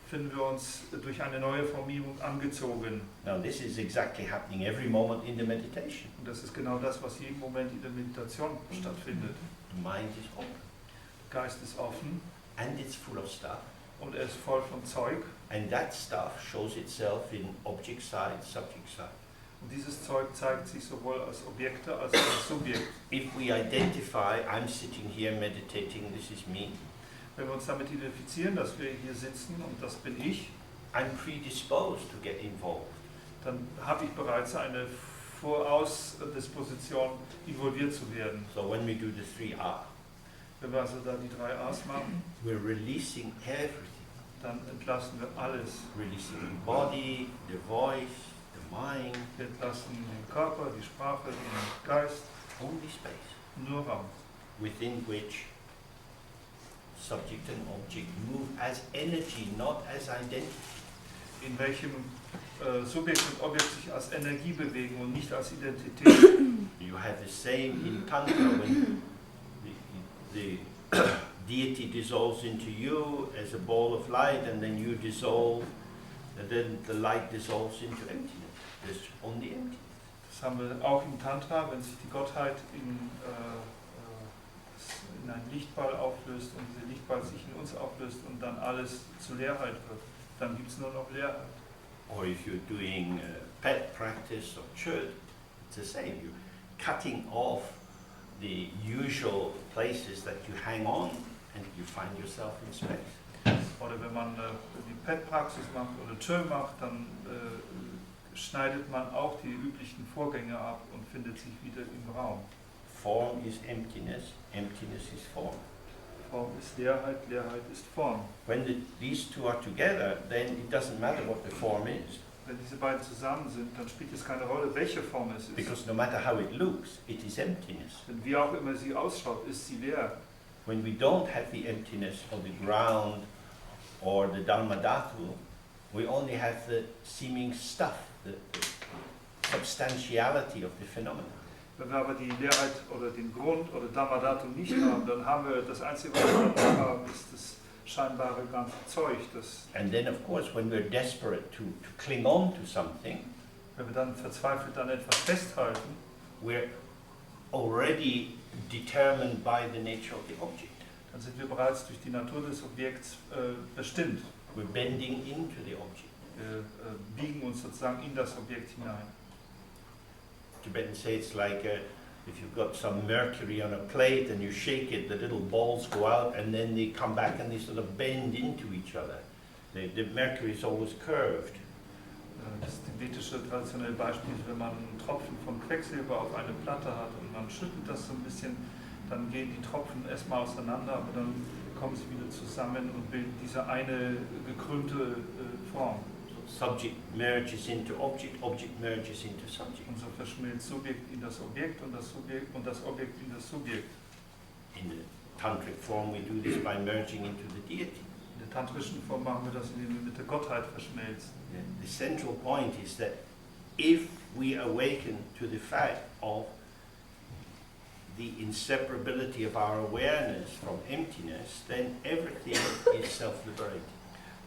finden wir uns durch eine neue Formierung angezogen. Now this is exactly happening every moment in the meditation. Und das ist genau das, was jeden Moment in der Meditation stattfindet. The mind is open Der Geist ist offen and it's full of stuff. und er ist voll von Zeug. And that stuff shows itself in object side, subject side. Und dieses Zeug zeigt sich sowohl als Objekte als auch als Subjekt. If we identify, I'm sitting here meditating, this is me, Wenn wir uns damit identifizieren, dass wir hier sitzen und das bin ich, I'm predisposed to get involved. dann habe ich bereits eine Vorausdisposition, involviert zu werden. So when we do the 3R, Wenn wir also da die 3 A's machen, we're releasing everything. dann entlassen wir alles. Releasing the body, the voice, the mind, Wir entlassen den Körper, die Sprache, den Geist, only space nur Raum, within which subject and object move as energy, not as identity. in welchem Subjekt und Objekt sich als Energie bewegen und nicht als Identität. You have the same in Tantra when the deity dissolves into you as a ball of light and then you dissolve and then the light dissolves into emptiness. There's only emptiness. Das haben wir auch im Tantra, wenn sich die Gottheit in einen Lichtball auflöst und dieser Lichtball sich in uns auflöst und dann alles zu Leerheit wird. Dann gibt es nur noch Leerheit. Or if you're doing pet practice or chud, it's the same. You're cutting off the usual places that you hang on and you find yourself in space. Oder wenn man die Pet-Praxis macht oder Chö macht, dann schneidet man auch die üblichen Vorgänge ab und findet sich wieder im Raum. Form is emptiness, emptiness is form. Form ist Leerheit, Leerheit ist Form. When these two are together, then it doesn't matter what the form is, Wenn diese beiden zusammen sind, dann spielt es keine Rolle, welche Form es ist. because no matter how it looks, it is emptiness. Denn wie auch immer sie ausschaut, ist sie leer. When we don't have the emptiness of the ground or the Dharmadhatu, we only have the seeming stuff, the substantiality of the phenomena. Wenn wir aber die Leerheit oder den Grund oder Dhammadhatu nicht haben, dann haben wir das Einzige, was wir dann haben, ist das scheinbare ganze Zeug. Das, And then, of course, when we're desperate to cling on to something, wenn wir dann verzweifelt an etwas festhalten, we're already determined by the nature of the object. dann sind wir bereits durch die Natur des Objekts bestimmt. We're bending into the object. Wir biegen uns sozusagen in das Objekt hinein. Tibetans say it's like if you've got some mercury on a plate and you shake it, the little balls go out and then they come back and they sort of bend into each other. The mercury is always curved. Das tibetische traditionelle Beispiel ist, wenn man einen Tropfen von Quecksilber auf eine Platte hat und man schüttelt das so ein bisschen, dann gehen die Tropfen erstmal auseinander, aber dann kommen sie wieder zusammen und bilden diese eine gekrümmte Form. Subject merges into object, object merges into subject. Und so verschmilzt Subjekt in das Objekt und das Objekt in das Subjekt. In the tantric form we do this by merging into the deity. In der tantrischen Form machen wir das, indem wir mit der Gottheit verschmelzen. The central point is that if we awaken to the fact of the inseparability of our awareness from emptiness, then everything is self-liberating.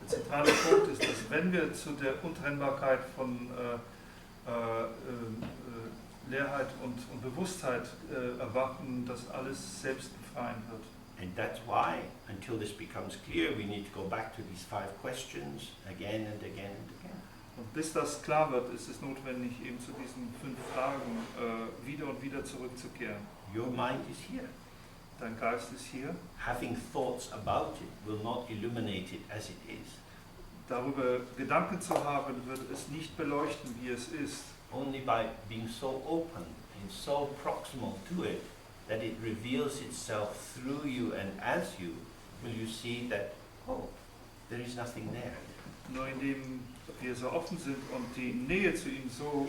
Der zentrale Punkt ist, dass wenn wir zu der Untrennbarkeit von Leerheit und Bewusstheit erwachen, dass alles selbst befreien wird. And that's why, until this becomes clear, we need to go back to these 5 questions again and again and again. Und bis das klar wird, ist es notwendig, eben zu diesen 5 Fragen wieder und wieder zurückzukehren. Your mind is here. Dein Geist ist hier. Having thoughts about it will not illuminate it as it is. Darüber Gedanken zu haben, wird es nicht beleuchten, wie es ist. Only by being so open and so proximal to it that it reveals itself through you and as you, will you see that, oh, there is nothing there. Nur indem wir so offen sind und die Nähe zu ihm so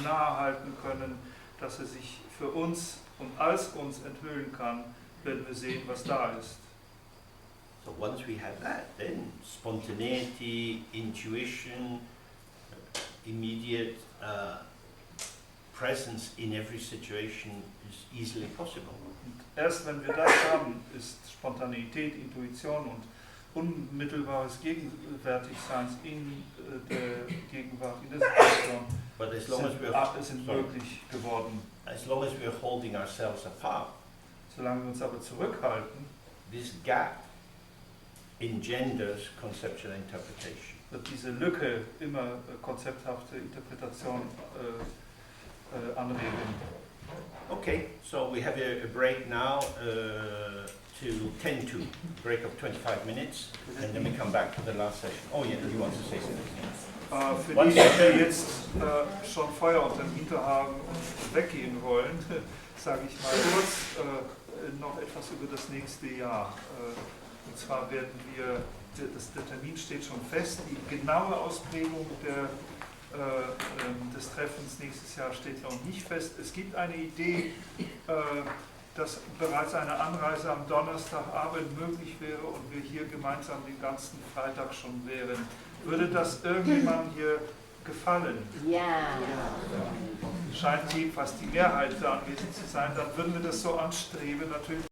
nahe halten können, dass er sich für uns und als uns enthüllen kann, werden wir sehen, was da ist. So once we have that, then spontaneity, intuition, immediate presence in every situation is easily possible. Und erst wenn wir das haben, ist Spontaneität, Intuition und unmittelbares Gegenwärtigsein in der Gegenwart, in der Situation, But as long as we're, sind möglich geworden. as long as we're holding ourselves apart, Solange wir uns aber zurückhalten, this gap engenders conceptual interpretation. wird diese Lücke immer konzepthafte Interpretation anregen. Okay, so we have a break now to 10 to, break of 25 minutes, and then we come back to the last session. Oh yeah, you want to say something? Für die, die jetzt schon Feuer unterm Hintern haben und weggehen wollen, sage ich mal kurz noch etwas über das nächste Jahr. Und zwar werden wir, der Termin steht schon fest, die genaue Ausprägung des Treffens nächstes Jahr steht noch nicht fest. Es gibt eine Idee, dass bereits eine Anreise am Donnerstagabend möglich wäre und wir hier gemeinsam den ganzen Freitag schon wären. Würde das irgendjemandem hier gefallen? Ja. Scheint jedenfalls die Mehrheit da anwesend zu sein, dann würden wir das so anstreben. Natürlich